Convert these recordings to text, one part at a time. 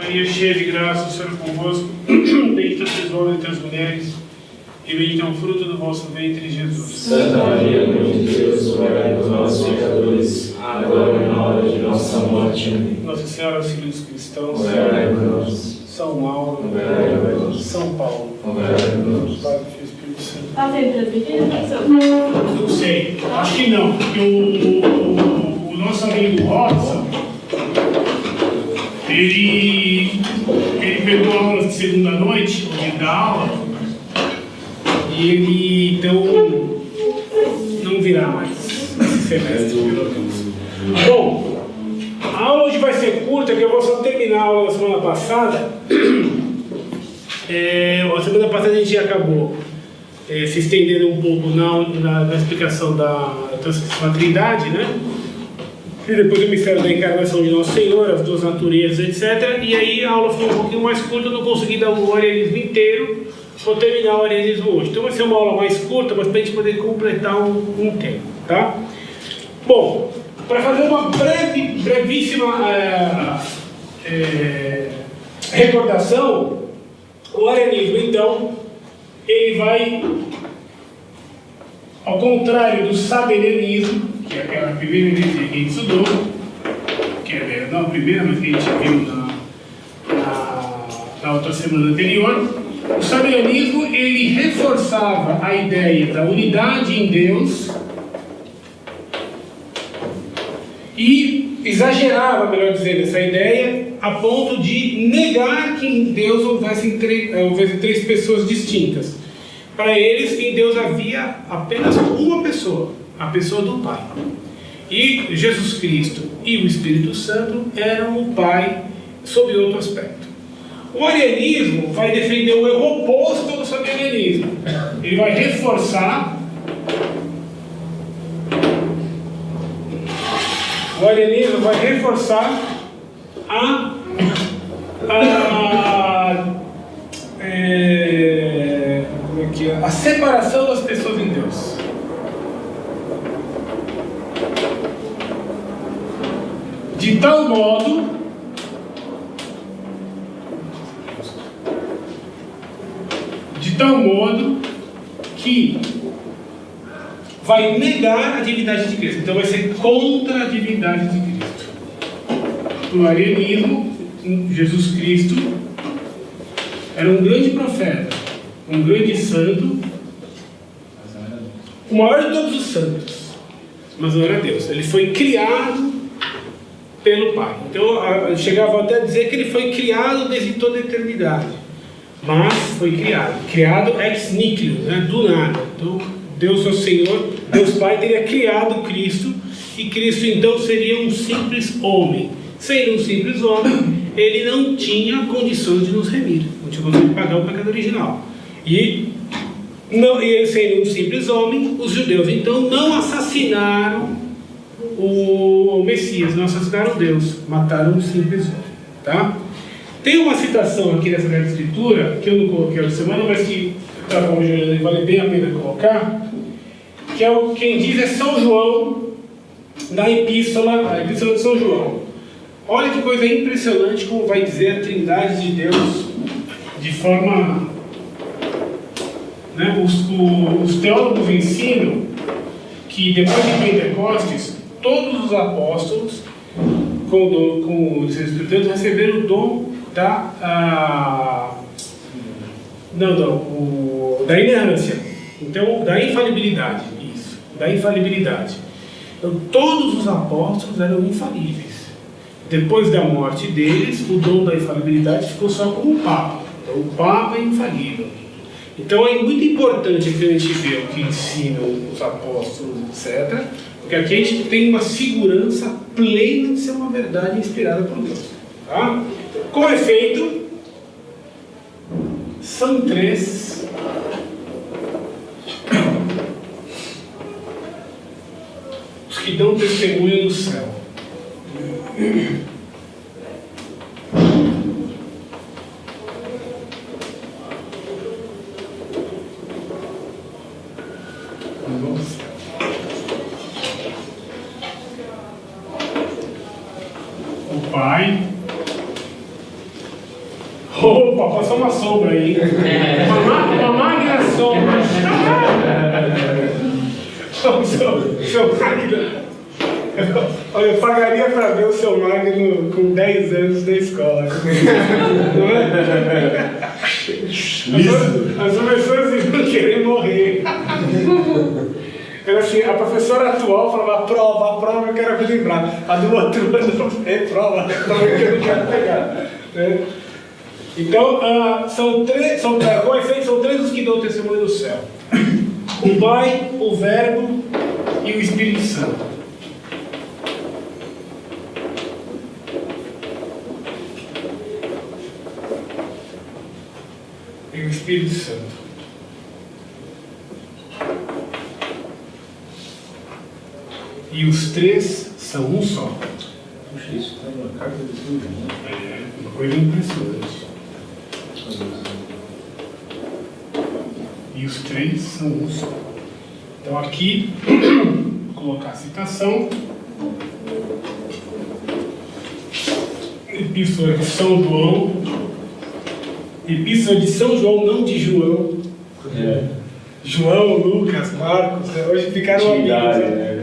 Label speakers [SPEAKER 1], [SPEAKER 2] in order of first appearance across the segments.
[SPEAKER 1] Maria, cheia de graça, o Senhor é convosco. Bendita sois vós entre as mulheres, e bendito é o fruto do vosso ventre, Jesus.
[SPEAKER 2] Santa Maria, Mãe de Deus, rogai por nós, pecadores, agora e na hora de nossa morte. Amém.
[SPEAKER 1] Nossa Senhora, auxílio dos cristãos.
[SPEAKER 2] Rogai por nós.
[SPEAKER 1] São Mauro.
[SPEAKER 2] Rogai por nós.
[SPEAKER 1] São Paulo.
[SPEAKER 2] Rogai por nós.
[SPEAKER 1] Pai, Filho e Espírito Santo.
[SPEAKER 3] Tá tendo presbitério?
[SPEAKER 1] Não sei, acho que não, porque o nosso amigo Robson, ele pegou aulas de segunda noite, ele dá aula, e ele então não virá mais esse semestre, pelo menos. Bom, a aula hoje vai ser curta, porque eu vou só terminar a aula da semana passada. A semana passada a gente acabou se estendendo um pouco na explicação da Santíssima Trindade, né? E depois o mistério da encarnação de Nosso Senhor, as duas naturezas, etc. E aí a aula foi um pouquinho mais curta, eu não consegui dar o arianismo inteiro, vou terminar o arianismo hoje. Então vai ser uma aula mais curta, mas para a gente poder completar um tempo, tá? Bom, para fazer uma brevíssima recordação, o arianismo, então, ele vai, ao contrário do sabelianismo, que é aquela primeira heresia que a gente estudou, que é não a primeira, mas que a gente viu na outra semana anterior. O sabelianismo, ele reforçava a ideia da unidade em Deus e exagerava, melhor dizendo, essa ideia a ponto de negar que em Deus houvesse três pessoas distintas. Para eles, em Deus havia apenas uma pessoa, a pessoa do Pai. E Jesus Cristo e o Espírito Santo eram o Pai sob outro aspecto. O arianismo vai defender o erro oposto do sabelianismo. Ele vai reforçar. O arianismo vai reforçar a separação das pessoas em Deus. De tal modo que vai negar a divindade de Cristo. Então vai ser contra a divindade de Cristo. No arianismo, Jesus Cristo era um grande profeta, um grande santo, o maior de todos os santos, mas não era Deus. Ele foi criado pelo Pai. Então chegava até a dizer que ele foi criado desde toda a eternidade, mas foi criado ex nihilo, né? Do nada. Então Deus, seu Senhor, Deus Pai, teria criado Cristo, e Cristo então seria um simples homem. Sendo um simples homem, ele não tinha condições de nos remir, não tinha condições de pagar o pecado original. E ele sendo um simples homem, os judeus então não assassinaram o Messias, não assassinaram Deus, mataram um simples homem, tá? Tem uma citação aqui nessa Sagrada Escritura, que eu não coloquei essa semana, mas que vale bem a pena colocar, que é quem diz é São João, na Epístola de São João. Olha que coisa impressionante como vai dizer a Trindade de Deus de forma... Né? Os teólogos ensinam que depois de Pentecostes, todos os apóstolos, com o Espírito Santo, receberam o dom da inerrância. Então, da infalibilidade. Isso, da infalibilidade. Então, todos os apóstolos eram infalíveis. Depois da morte deles, o dom da infalibilidade ficou só com o Papa. Então, o Papa é infalível. Então, é muito importante que a gente vê o que ensinam os apóstolos, etc. Porque aqui a gente tem uma segurança plena de ser uma verdade inspirada por Deus. Tá? Com efeito, são três os que dão testemunho no céu. O Pai, Opa, passou uma sombra aí. Uma magna sombra. Seu Magno. Olha, eu pagaria para ver o seu Magno com 10 anos na escola. Não é? As professoras iam querer morrer. Era assim, a professora atual falava, prova, eu quero me livrar. A do outro ano, prova que eu não quero pegar. Então, são três os que dão testemunho do céu. O Pai, o Verbo e o Espírito Santo. E o Espírito Santo. E os três são um só.
[SPEAKER 2] Puxa, isso está numa carta de tudo, né?
[SPEAKER 1] É uma coisa impressionante. E os três são um só. Então aqui, vou colocar a citação. Epístola de São João. Epístola de São João, não de João. João, Lucas, Marcos, hoje ficaram amigos.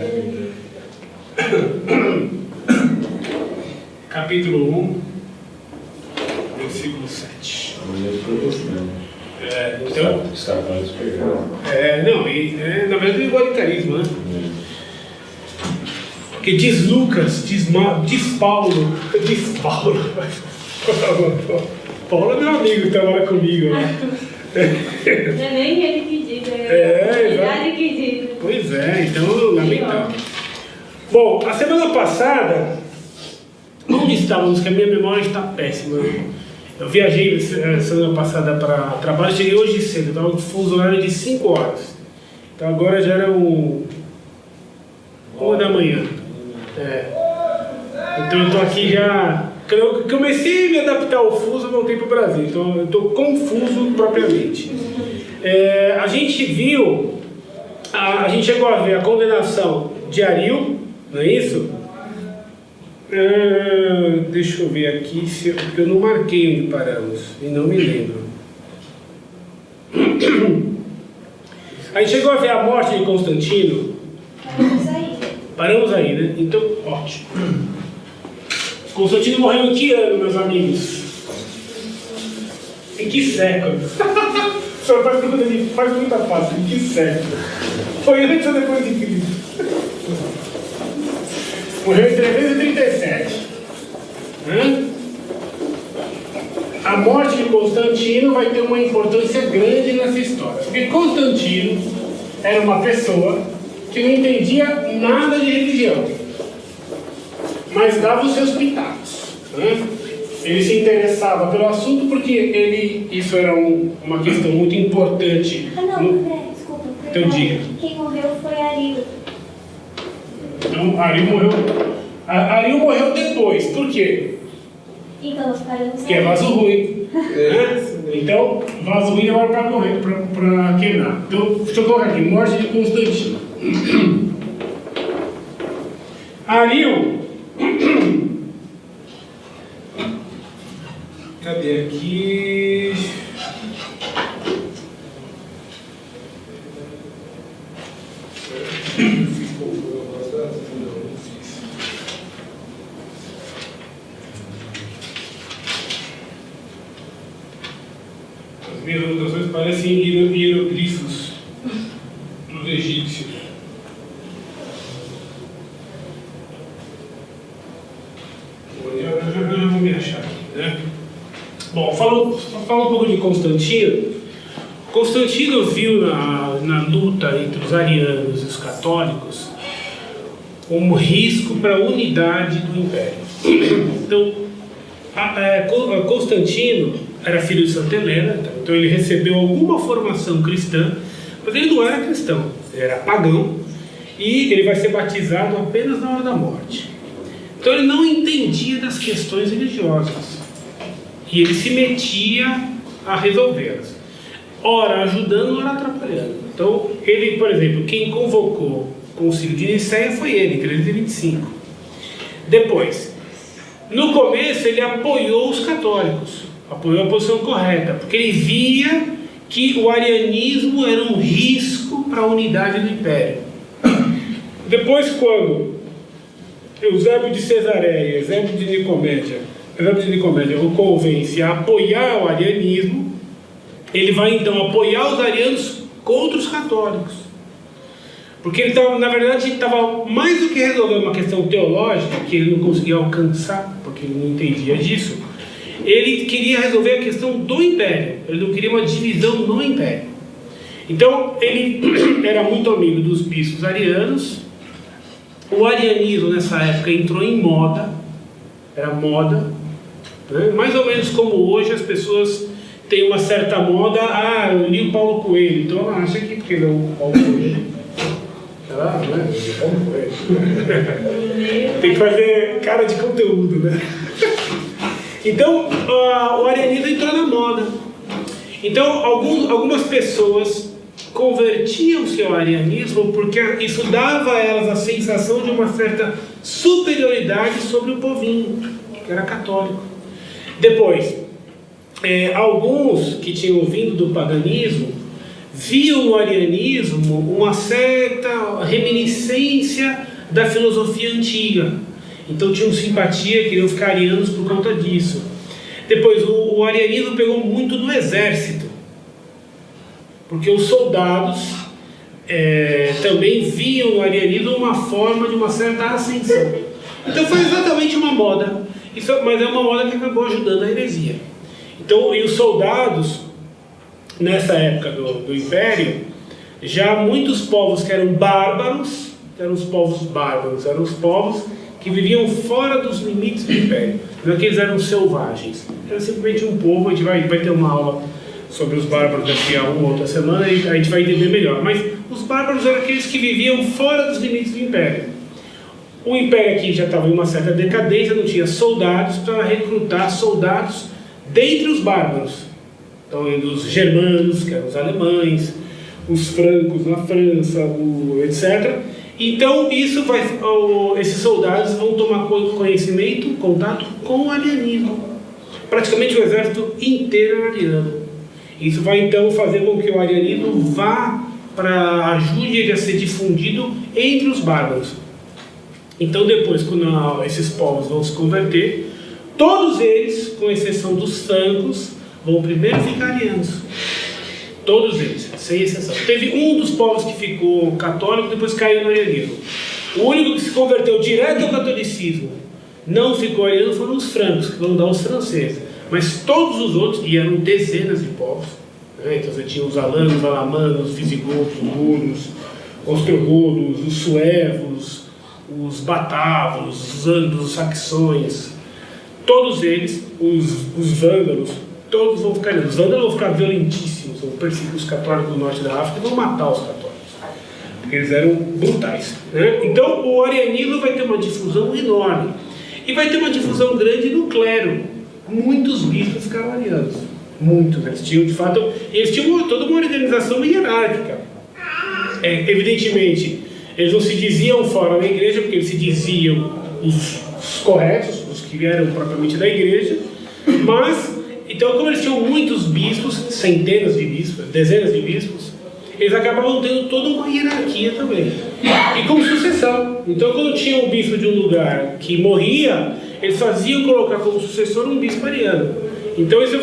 [SPEAKER 1] Capítulo 1, versículo 7. Então, na verdade é igualitarismo, né? Porque diz Lucas, diz Paulo, Paulo é meu amigo que trabalha comigo, né?
[SPEAKER 3] Não é nem ele que diz, é ele que diz.
[SPEAKER 1] Pois é, então lamentável. Bom, a semana passada, onde estávamos? Que a minha memória está péssima. Eu viajei semana passada para trabalho, cheguei hoje cedo, estava no fuso horário de 5 horas. Então agora já era 1 da manhã. Então eu estou aqui já. Eu comecei a me adaptar ao fuso, voltei para o Brasil. Então eu estou confuso propriamente. A gente viu, a gente chegou a ver a condenação de Ario, não é isso? Deixa eu ver aqui, porque eu não marquei onde paramos e não me lembro. A gente chegou a ver a morte de Constantino. Paramos aí, né? Então, ótimo. Constantino morreu em que ano, meus amigos? Em que século? O senhor faz pergunta fácil. Em que século? Foi antes ou depois de Cristo? Morreu em 337. A morte de Constantino vai ter uma importância grande nessa história. Porque Constantino era uma pessoa que não entendia nada de religião, mas dava os seus pitacos. Ele se interessava pelo assunto porque isso era uma questão muito importante.
[SPEAKER 3] Desculpa.
[SPEAKER 1] Então diga.
[SPEAKER 3] Quem morreu foi Ario.
[SPEAKER 1] Então, Ario morreu depois. Por quê?
[SPEAKER 3] Então,
[SPEAKER 1] porque é vaso ruim. Então, vaso ruim é para morrer, para queimar. Então, deixa eu colocar aqui: morte de Constantino. Ario. Cadê aqui? As minhas anotações parecem hieroglifos dos egípcios. Eu vou me achar aqui, né? Bom, falando um pouco de Constantino. Constantino viu na luta entre os arianos e os católicos um risco para a unidade do Império. Então, Constantino era filho de Santa Helena, então ele recebeu alguma formação cristã, mas ele não era cristão, ele era pagão, e ele vai ser batizado apenas na hora da morte. Então ele não entendia das questões religiosas, e ele se metia a resolvê-las, ora ajudando, ora atrapalhando. Então ele, por exemplo, quem convocou o concílio de Nicéia foi ele, em 325. Depois, no começo ele apoiou os católicos, apoiou a posição correta, porque ele via que o arianismo era um risco para a unidade do Império. Depois, quando Eusébio de Cesareia, Eusébio de Nicomédia o convence a apoiar o arianismo, ele vai então apoiar os arianos contra os católicos. Porque ele estava, na verdade, estava mais do que resolvendo uma questão teológica, que ele não conseguia alcançar, porque ele não entendia disso. Ele queria resolver a questão do Império. Ele não queria uma divisão no Império. Então, ele era muito amigo dos bispos arianos. O arianismo, nessa época, entrou em moda. Era moda. Né? Mais ou menos como hoje as pessoas têm uma certa moda. Ah, eu li o Paulo Coelho. Então, ela acha que porque leu o Paulo Coelho. Ela, né? Paulo Coelho. Tem que fazer cara de conteúdo, né? Então, o arianismo entrou na moda. Então, algumas pessoas convertiam-se ao arianismo porque isso dava a elas a sensação de uma certa superioridade sobre o povinho, que era católico. Depois, alguns que tinham vindo do paganismo viam no arianismo uma certa reminiscência da filosofia antiga. Então tinham simpatia, queriam ficar arianos por conta disso. Depois, o arianismo pegou muito no exército, porque os soldados também viam no arianismo uma forma de uma certa ascensão. Então foi exatamente uma moda, mas é uma moda que acabou ajudando a heresia. Então, e os soldados, nessa época do Império, já muitos povos que eram bárbaros, eram os povos bárbaros, eram os povos que viviam fora dos limites do Império. Não é que eles eram selvagens, era simplesmente um povo. A gente vai ter uma aula sobre os bárbaros daqui a uma ou outra semana e a gente vai entender melhor. Mas os bárbaros eram aqueles que viviam fora dos limites do Império. O Império aqui já estava em uma certa decadência, não tinha soldados para recrutar soldados dentre os bárbaros. Então, os germanos, que eram os alemães, os francos na França, etc. Então, esses soldados vão tomar conhecimento, contato com o arianismo. Praticamente o exército inteiro é ariano. Isso vai então fazer com que o arianismo vá ajude ele a ser difundido entre os bárbaros. Então, depois, quando esses povos vão se converter, todos eles, com exceção dos francos, vão primeiro ficar arianos. Todos eles, sem exceção. Teve um dos povos que ficou católico, depois caiu no arianismo. O único que se converteu direto ao catolicismo, não ficou ariano, foram os francos, que vão dar os franceses. Mas todos os outros, e eram dezenas de povos, né? Então você tinha os alanos, os alamanos, os visigodos, os hunos, os ostrogodos, os suevos, os batavos, os andos, os saxões, todos eles, os vândalos, todos vão ficar arianos. Os vândalos vão ficar violentíssimos, vão perseguir os católicos do norte da África e vão matar os católicos, porque eles eram brutais, né? Então o arianismo vai ter uma difusão enorme, e vai ter uma difusão grande no clero. Muitos bispos ficaram arianos, muitos. Eles tinham, de fato, toda uma organização hierárquica. Evidentemente, eles não se diziam fora da igreja, porque eles se diziam os corretos, os que vieram propriamente da igreja. Mas, então, como eles tinham muitos bispos, centenas de bispos, dezenas de bispos, eles acabavam tendo toda uma hierarquia também, e com sucessão. Então, quando tinha um bispo de um lugar que morria, eles faziam colocar como sucessor um bispo ariano. Então isso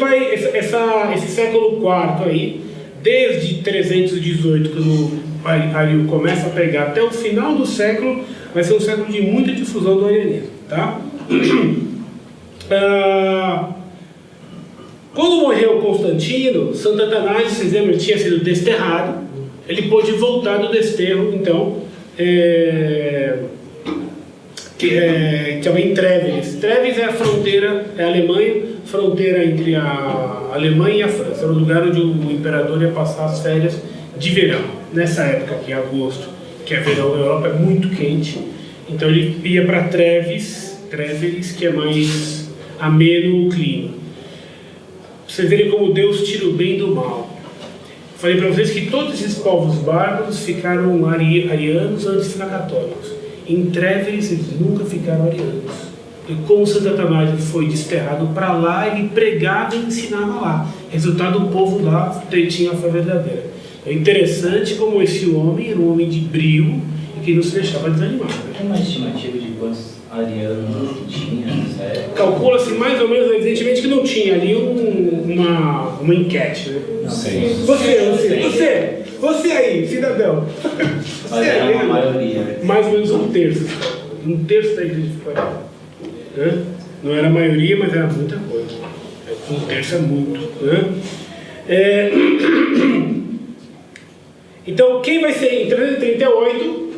[SPEAKER 1] esse século IV aí, desde 318, quando o Ario começa a pegar, até o final do século, vai ser um século de muita difusão do arianismo, tá? Quando morreu Constantino, Santo Atanásio, vocês lembram, tinha sido desterrado. Ele pôde voltar do desterro, então, que chama em Treves. Treves é a fronteira, é a Alemanha, fronteira entre a Alemanha e a França. Era o lugar onde o imperador ia passar as férias de verão. Nessa época aqui, agosto, que é verão na Europa, é muito quente. Então ele ia para Treves, que é mais ameno o clima. Pra vocês verem como Deus tira o bem do mal. Falei para vocês que todos esses povos bárbaros ficaram arianos antes de ficar católicos. Em Treves eles nunca ficaram arianos. E como Santo Atanásio foi desterrado para lá, ele pregava e ensinava lá. Resultado, o povo lá tinha a fé verdadeira. É interessante como esse homem era um homem de brio e que não se deixava desanimar.
[SPEAKER 2] Tem uma estimativa de quantos arianos que tinha nessa época?
[SPEAKER 1] Calcula-se mais ou menos, evidentemente que não tinha ali uma enquete, né?
[SPEAKER 2] Não sei.
[SPEAKER 1] Você aí, cidadão.
[SPEAKER 2] Mas era uma maioria.
[SPEAKER 1] Mais ou menos um terço da igreja ficou. Né? Não era a maioria, mas era muita coisa. Um terço é muito. Né? Então, quem vai ser em 338?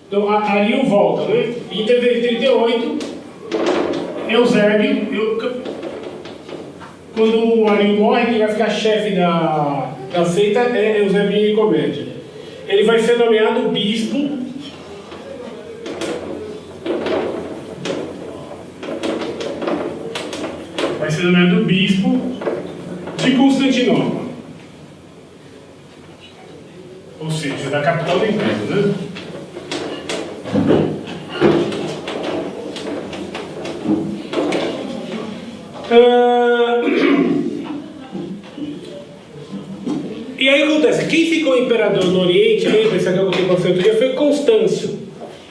[SPEAKER 1] Então, Ario volta, né? Em 338, Eusébio. Quando o Ario morre, quem vai ficar chefe da seita é Eusébio de Nicomédia. Ele vai ser nomeado bispo. Vai ser nomeado bispo de Constantinopla. Ou seja, da capital do Império, né? E aí acontece, quem ficou imperador no Oriente, lembra, esse aqui eu contei com você outro dia, foi Constâncio.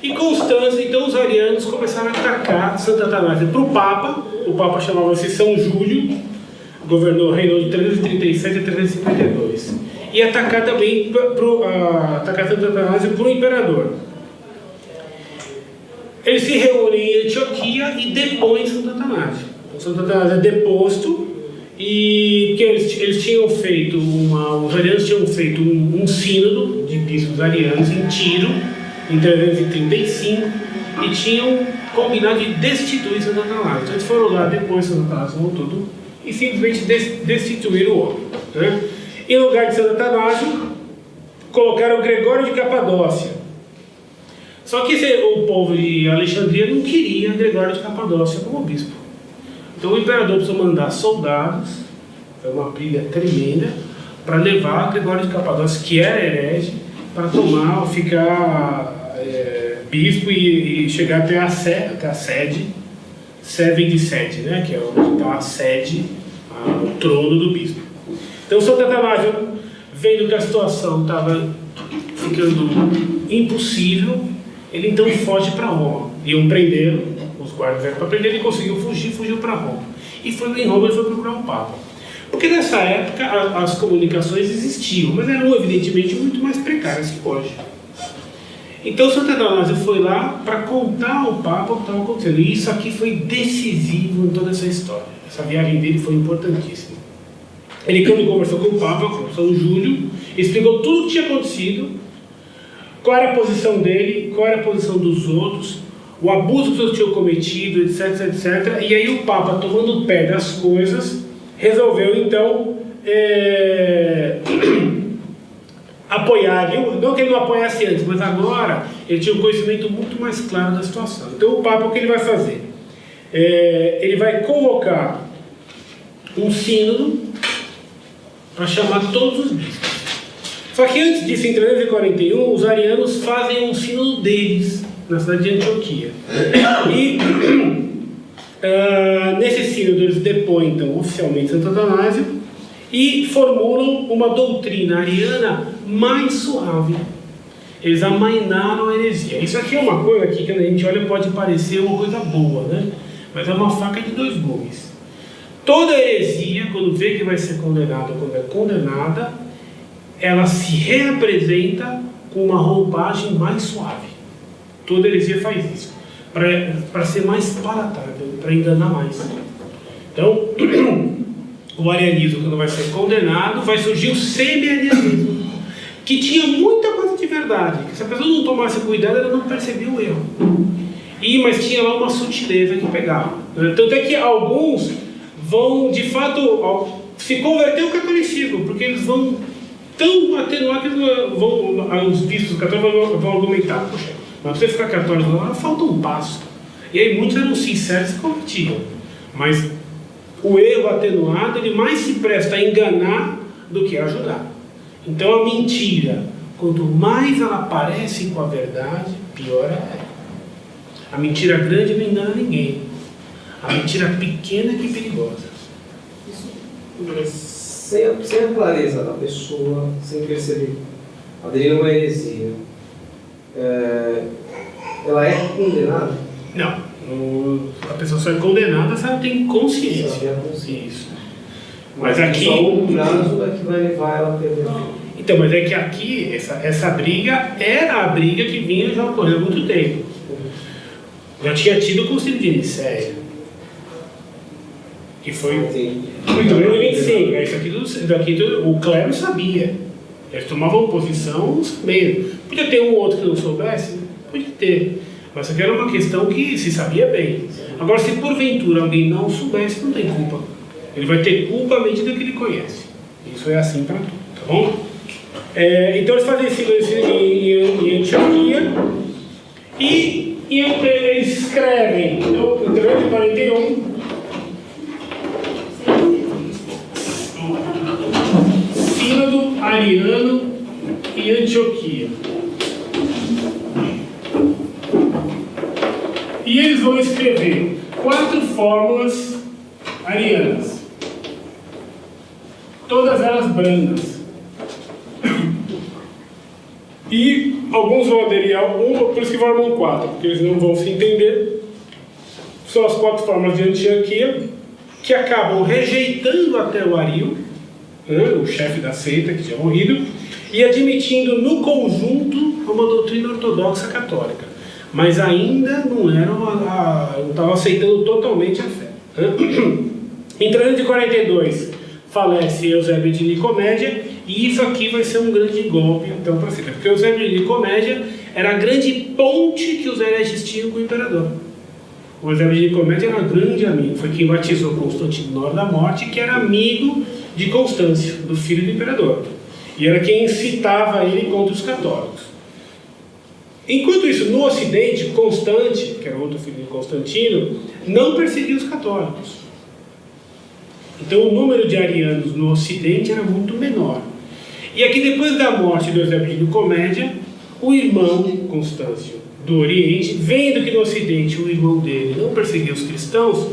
[SPEAKER 1] E Constâncio, então os arianos começaram a atacar Santo Atanásio para o Papa. O Papa chamava-se São Júlio, reinou de 337 a 352. E atacar também atacar Santo Atanásio para o imperador. Eles se reúnem em Antioquia e depõem Santo Atanásio. Então, Santo Atanásio é deposto, e que eles tinham feito os arianos tinham feito um sínodo de bispos arianos em Tiro, em 335, e tinham combinado de destituir Santo Atanásio. Então eles foram lá depois, Santo Atanásio voltou tudo, e simplesmente destituíram o homem. Né? Em lugar de Santo Atanásio, colocaram Gregório de Capadócia. Só que o povo de Alexandria não queria Gregório de Capadócia como bispo. Então o imperador precisou mandar soldados, foi uma briga tremenda, para levar Gregório de Capadócia, que era herege, para ficar bispo e chegar até a sede, vem de sede, né? Que é onde está a sede, o trono do bispo. Então Santo Atanásio, vendo que a situação estava ficando impossível, ele então foge para Roma. Iam prendê-lo, os guardas vieram para prender, ele conseguiu fugir, fugiu para Roma. E em Roma ele foi procurar o Papa. Porque nessa época as comunicações existiam, mas eram evidentemente muito mais precárias que hoje. Então Santo Atanásio foi lá para contar ao Papa o que estava acontecendo. E isso aqui foi decisivo em toda essa história. Essa viagem dele foi importantíssima. Ele, quando conversou com o Papa, com São Júlio, explicou tudo o que tinha acontecido, qual era a posição dele, qual era a posição dos outros, o abuso que eles tinham cometido, etc, etc. E aí o Papa, tomando o pé das coisas, resolveu então apoiar. Não que ele não apoiasse antes, mas agora ele tinha um conhecimento muito mais claro da situação. Então o Papa, o que ele vai fazer? Ele vai convocar um sínodo para chamar todos os bispos. Só que antes disso, em 341, os arianos fazem um sínodo deles na cidade de Antioquia. E nesse sínodo eles depõem então oficialmente Santo Atanásio e formulam uma doutrina ariana mais suave. Eles amainaram a heresia. Isso aqui é uma coisa que quando a gente olha pode parecer uma coisa boa, né? Mas é uma faca de dois gumes. Toda heresia, quando vê que vai ser condenada, quando é condenada, ela se reapresenta com uma roupagem mais suave. Toda heresia faz isso, para ser mais palatável, para enganar mais. Então, o arianismo, quando vai ser condenado, vai surgir o semi-arianismo, que tinha muita coisa de verdade, que se a pessoa não tomasse cuidado, ela não percebia o erro. Mas tinha lá uma sutileza que pegava. Tanto é que alguns vão, de fato, se converter ao catolicismo, porque eles vão tão atenuar que os bispos católicos vão argumentar: poxa, mas você ficar católico agora falta um passo. E aí muitos eram sinceros e se convertiam. Mas o erro atenuado, ele mais se presta a enganar do que a ajudar. Então a mentira, quanto mais ela parece com a verdade, pior ela é. A mentira grande não engana ninguém. A mentira pequena que perigosa.
[SPEAKER 4] Sem a clareza da pessoa, sem perceber, aderindo a uma heresia, ela é condenada?
[SPEAKER 1] Não. A pessoa só é condenada se ela tem consciência.
[SPEAKER 4] Se ela tem consciência.
[SPEAKER 1] Isso. Mas aqui...
[SPEAKER 4] Só o prazo é que vai levar ela a perder.
[SPEAKER 1] Então, mas é que aqui, essa briga era a briga que vinha já ocorrendo há muito tempo. Já tinha tido o Concílio de Nicéia, que foi muito bem, isso aqui o clero sabia. Eles tomavam posição sabendo. Podia ter um outro que não soubesse? Podia ter. Mas isso aqui era uma questão que se sabia bem. Agora, se porventura alguém não soubesse, não tem culpa. Ele vai ter culpa à medida que ele conhece. Isso é assim para tudo, tá bom? Então eles fazem isso em Antioquia e eles escrevem no 341 Sínodo Ariano em Antioquia. E eles vão escrever 4 fórmulas arianas, todas elas brandas. E alguns vão aderir a uma, por isso que formam 4, porque eles não vão se entender. São as 4 fórmulas de Antioquia, que acabam rejeitando até o Ario, o chefe da seita que tinha morrido, e admitindo no conjunto uma doutrina ortodoxa católica. Mas ainda não estava aceitando totalmente a fé. Em 342 falece Eusébio de Nicomédia, e isso aqui vai ser um grande golpe então para sempre, porque Eusébio de Nicomédia era a grande ponte que os hereges tinham com o imperador. O Eusébio de Nicomédia era um grande amigo, foi quem batizou Constantino na hora da morte, que era amigo de Constâncio, do filho do imperador, e era quem incitava ele contra os católicos. Enquanto isso, no Ocidente, Constante, que era outro filho de Constantino, não perseguia os católicos. Então o número de arianos no Ocidente era muito menor. E aqui, depois da morte do Eusébio de Nicomédia, o irmão Constâncio do Oriente, vendo que no Ocidente o irmão dele não perseguia os cristãos,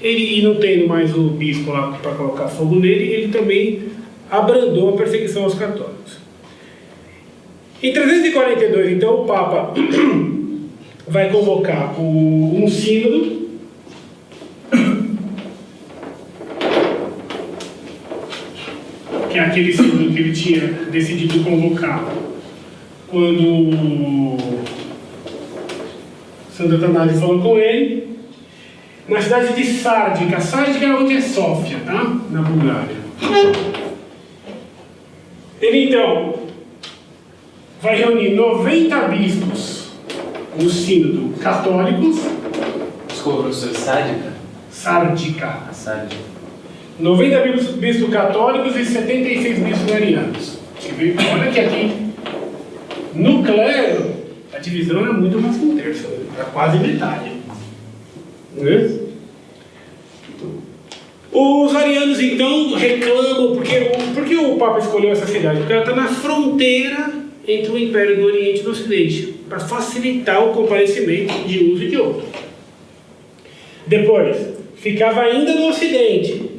[SPEAKER 1] e não tendo mais o bispo lá para colocar fogo nele, ele também abrandou a perseguição aos católicos. Em 342, então, o Papa vai convocar um sínodo, que é aquele sínodo que ele tinha decidido convocar quando Santo Atanásio falou com ele, na cidade de Sárdica. Sárdica é onde é Sófia, tá? Na Bulgária. Ele, então, vai reunir 90 bispos no sínodo católicos.
[SPEAKER 2] Desculpa, professor, Sárdica?
[SPEAKER 1] Sárdica.
[SPEAKER 2] A Sárdica.
[SPEAKER 1] 90 bispos católicos e 76 bispos arianos. Olha que aqui, no clero, a divisão era muito mais que um terço, era quase metade. Os arianos, então, reclamam, porque o Papa escolheu essa cidade? Porque ela está na fronteira entre o Império do Oriente e do Ocidente, para facilitar o comparecimento de um e de outro. Depois, ficava ainda no Ocidente,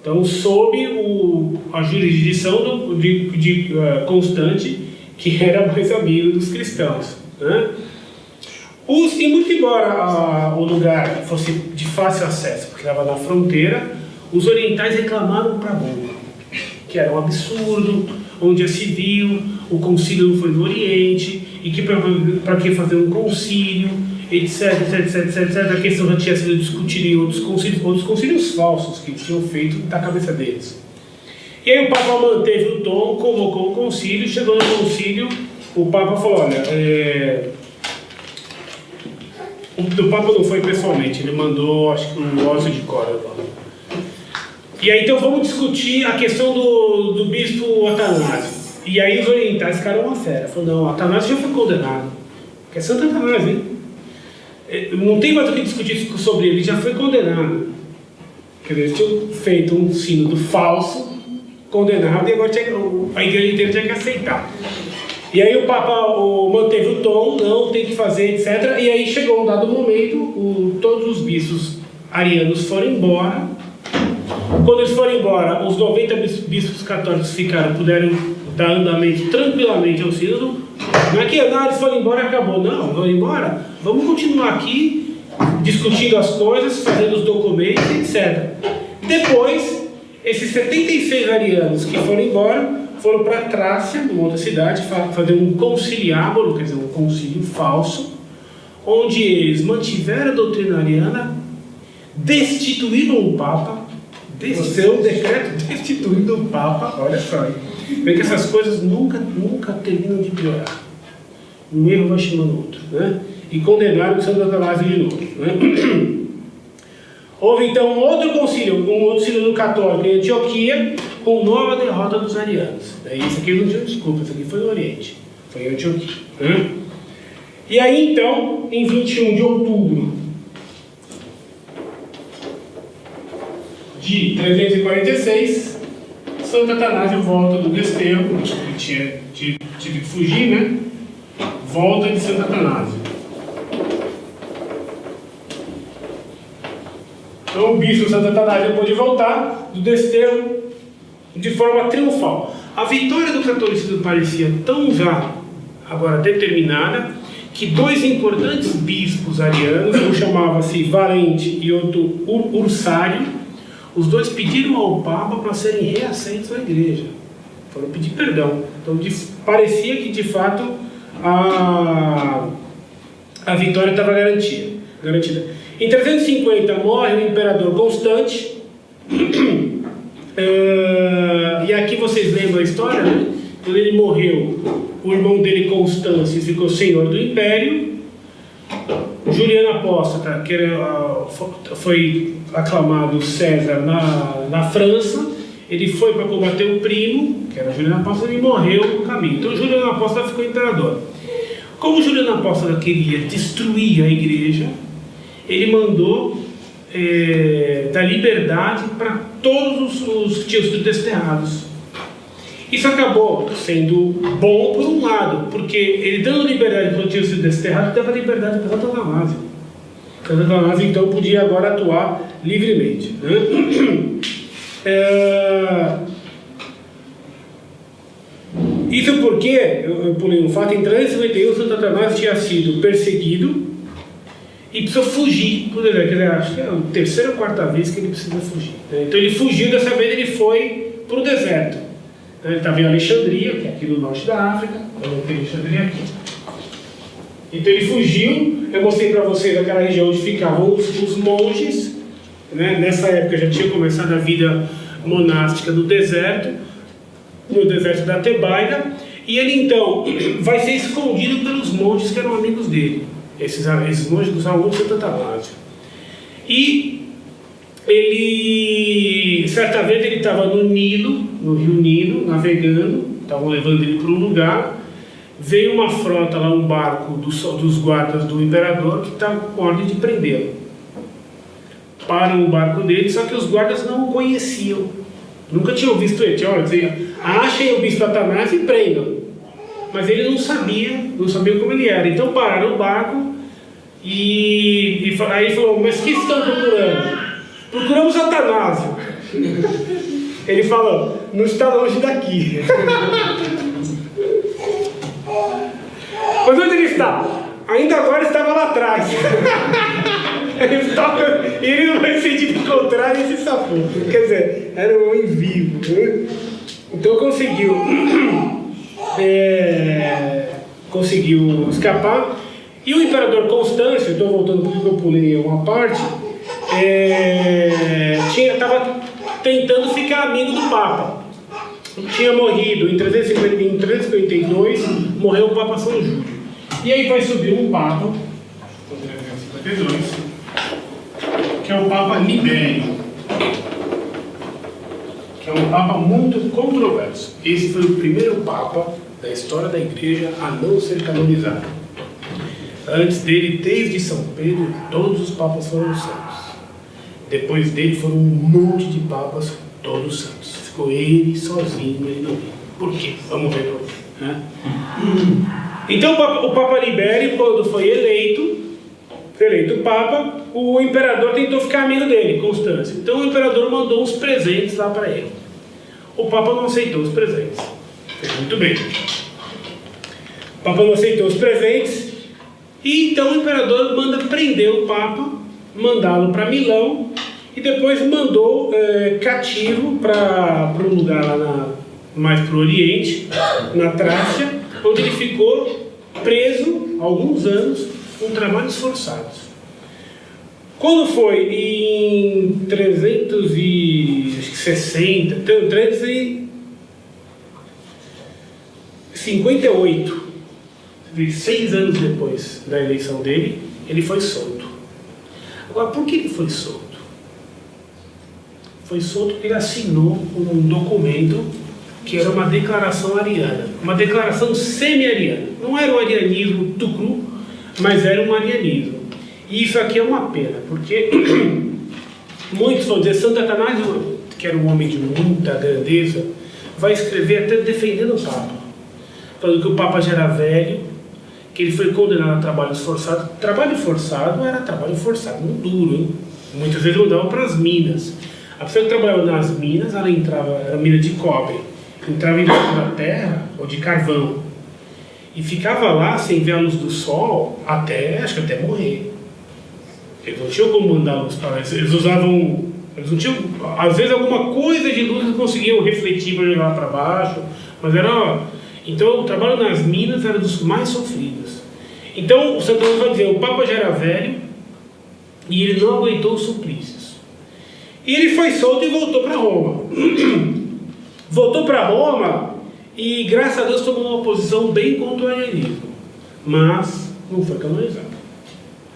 [SPEAKER 1] então sob a jurisdição de Constante, que era mais amigo dos cristãos. E muito embora o lugar fosse de fácil acesso, porque estava na fronteira, os orientais reclamaram para Roma, que era um absurdo, onde já se viu, o concílio não foi no Oriente, e que para que fazer um concílio, etc. A questão já tinha sido discutida em outros concílios falsos que tinham feito da cabeça deles. E aí o Papa manteve o tom, convocou o concílio, chegou no concílio, o Papa falou, olha, o Papa não foi pessoalmente, ele mandou, acho que um Ósio de Córdoba. E aí então vamos discutir a questão do bispo Atanásio. E aí os orientais ficaram uma fera, falaram, não, Atanásio já foi condenado, que é Santo Atanásio, hein? Não tem mais o que discutir sobre ele, já foi condenado. Quer dizer, eles tinham feito um sínodo falso, condenado, e agora a igreja inteira tinha que aceitar. E aí o Papa manteve o tom, não, tem que fazer, etc. E aí chegou um dado momento, todos os bispos arianos foram embora. Quando eles foram embora, os 90 bispos católicos puderam dar andamento tranquilamente ao sínodo. Não é que eles foram embora e acabou. Não, vão embora. Vamos continuar aqui, discutindo as coisas, fazendo os documentos, etc. Depois, esses 76 arianos que foram embora, foram para Trácia, uma outra cidade, fazer um conciliábulo, quer dizer, um concílio falso, onde eles mantiveram a doutrina ariana, destituíram o Papa, seu decreto destituindo o Papa, olha só, vê que essas coisas nunca terminam de piorar. Um erro vai chamando outro, né? E condenaram o Santo Atanásio de novo, né? Houve então um outro sínodo católico em Antioquia, com nova derrota dos arianos. Isso aqui não tinha desculpa, isso aqui foi no Oriente, foi em Antioquia, né? E aí então, em 21 de outubro de 346, Santo Atanásio volta do desterro, que tinha tido que fugir, né? Volta de Santo Atanásio. Então o bispo Santo Atanásio pôde voltar do desterro de forma triunfal. A vitória do catolicismo parecia tão já agora determinada que dois importantes bispos arianos, um chamava-se Valente e outro Ursário, os dois pediram ao Papa para serem reaceitos na igreja. Foram pedir perdão. Então parecia que de fato a vitória estava garantida. Em 350 morre o imperador Constante. E aqui vocês lembram a história, né? Quando ele morreu, o irmão dele, Constâncio, ficou senhor do império. Juliano Apóstata, que foi aclamado César na França, ele foi para combater o primo, que era Juliano Apóstata, e morreu no caminho. Então Juliano Apóstata ficou imperador. Como Juliano Apóstata queria destruir a igreja, ele mandou dar liberdade para todos os que tinham sido desterrados. Isso acabou sendo bom por um lado, porque ele dando liberdade para os que tinham sido desterrados, dava liberdade para Santo Atanásio. Santo Atanásio então podia agora atuar livremente, né? Isso porque, eu pulei um fato, em 351 Santo Atanásio tinha sido perseguido e precisou fugir para o deserto. Quer dizer, acho que é a terceira ou quarta vez que ele precisa fugir, né? Então ele fugiu, dessa vez ele foi para o deserto. Ele estava em Alexandria, que é aqui no norte da África. Eu não tenho Alexandria aqui. Então ele fugiu. Eu mostrei para vocês aquela região onde ficavam os monges, né? Nessa época já tinha começado a vida monástica no deserto da Tebaida. E ele então vai ser escondido pelos monges que eram amigos dele. Esses monges dos alunos de Santo Atanásio. E ele, certa vez ele estava no Nilo, no rio Nilo, navegando, estavam levando ele para um lugar, veio uma frota lá, um barco dos guardas do imperador que estava com ordem de prendê-lo. Param o barco dele, só que os guardas não o conheciam, nunca tinham visto ele. Tinha hora de dizer, achem o bispo Atanásio e prendam. Mas ele não sabia como ele era. Então pararam o barco e aí ele falou, mas o que estão procurando? Procuramos Atanásio. Ele falou, não está longe daqui. Mas onde ele está? Ainda agora estava lá atrás. Ele não vai sentido encontrar e se safou. Quer dizer, era um homem vivo, né? Então conseguiu escapar. E o imperador Constâncio, estou voltando porque eu pulei uma parte, estava tentando ficar amigo do Papa. Tinha morrido em 352, morreu o Papa São Júlio. E aí vai subir um Papa, em 352, que é o Papa Libério, que é um Papa muito controverso. Esse foi o primeiro Papa da história da Igreja a não ser canonizado. Antes dele, desde São Pedro, todos os papas foram santos. Depois dele foram um monte de papas, todos santos. Ficou ele sozinho, ele não veio. Por quê? Vamos ver por quê, né? Então o Papa Libério, quando foi eleito Papa, o imperador tentou ficar amigo dele, Constâncio. Então o imperador mandou uns presentes lá para ele. O Papa não aceitou os presentes. Fez muito bem. O Papa não aceitou os presentes. E então o imperador manda prender o Papa, mandá-lo para Milão. E depois mandou cativo para um lugar lá mais para o Oriente, na Trácia, onde ele ficou preso alguns anos com trabalhos forçados. Quando foi em 358, 6 anos depois da eleição dele, ele foi solto. Agora, por que ele foi solto? Foi solto porque ele assinou um documento que era uma declaração ariana, uma declaração semi-ariana. Não era o arianismo tucru, mas era um arianismo. E isso aqui é uma pena, porque muitos vão dizer, Santo Atanásio, que era um homem de muita grandeza, vai escrever até defendendo o Papa, falando que o Papa já era velho, que ele foi condenado a trabalhos forçados. Trabalho forçado era trabalho forçado, muito duro, hein? Muitas vezes mandavam para as minas. A pessoa que trabalhava nas minas, ela entrava, era mina de cobre, entrava embaixo da terra ou de carvão e ficava lá sem ver a luz do sol acho que até morrer. Eles não tinham como mandar a luz para lá. Eles não tinham, às vezes alguma coisa de luz eles conseguiam refletir para jogar para baixo, mas era. Então o trabalho nas minas era dos mais sofridos. Então o Santo Antônio vai dizer, o Papa já era velho e ele não aguentou os suplícios. E ele foi solto e voltou para Roma. Voltou para Roma e, graças a Deus, tomou uma posição bem contra o arianismo. Mas não foi canonizado.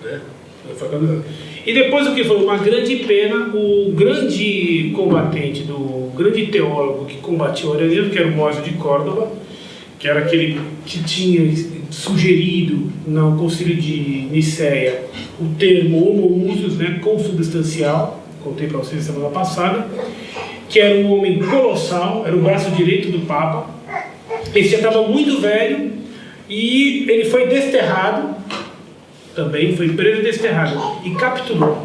[SPEAKER 1] Né? Não foi canonizado. E depois o que foi? Uma grande pena, o grande combatente, o grande teólogo que combatia o arianismo, que era o Mósio de Córdoba, que era aquele que tinha sugerido no Concílio de Nicéia o termo homoousios, né, consubstancial, contei para vocês semana passada, que era um homem colossal, era o braço direito do Papa. Ele já estava muito velho e ele foi desterrado, também foi preso e desterrado, e capturou,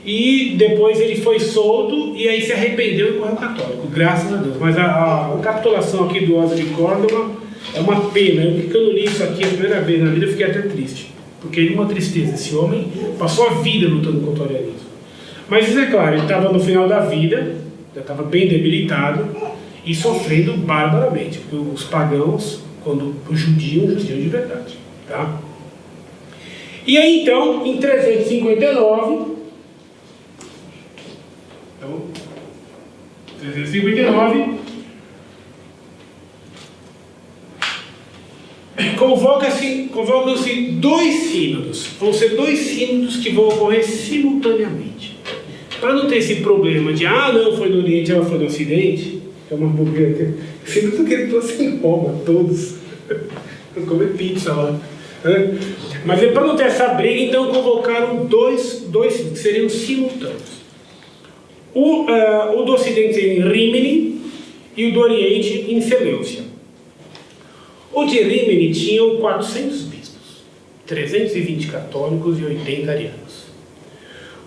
[SPEAKER 1] e depois ele foi solto e aí se arrependeu e morreu católico, graças a Deus. Mas a capitulação aqui do Mósio de Córdoba é uma pena. Quando eu li isso aqui a primeira vez na vida, eu fiquei até triste, porque ele é uma tristeza. Esse homem passou a vida lutando contra o arianismo. Mas isso é claro, ele estava no final da vida, já estava bem debilitado e sofrendo barbaramente, porque os pagãos, quando judiam de verdade. Tá? E aí então, em 359, convocam-se 2 sínodos. Vão ser 2 sínodos que vão ocorrer simultaneamente. Para não ter esse problema de, não, foi no Oriente, foi no Ocidente, é uma bobeira. Sínodo eu queria que fosse em Roma, todos. Vou comer pizza lá. Mas para não ter essa briga, então convocaram 2 que seriam simultâneos. O do Ocidente em Rímini e o do Oriente em Seleucia. O de Rímini tinha 400 bispos, 320 católicos e 80 arianos.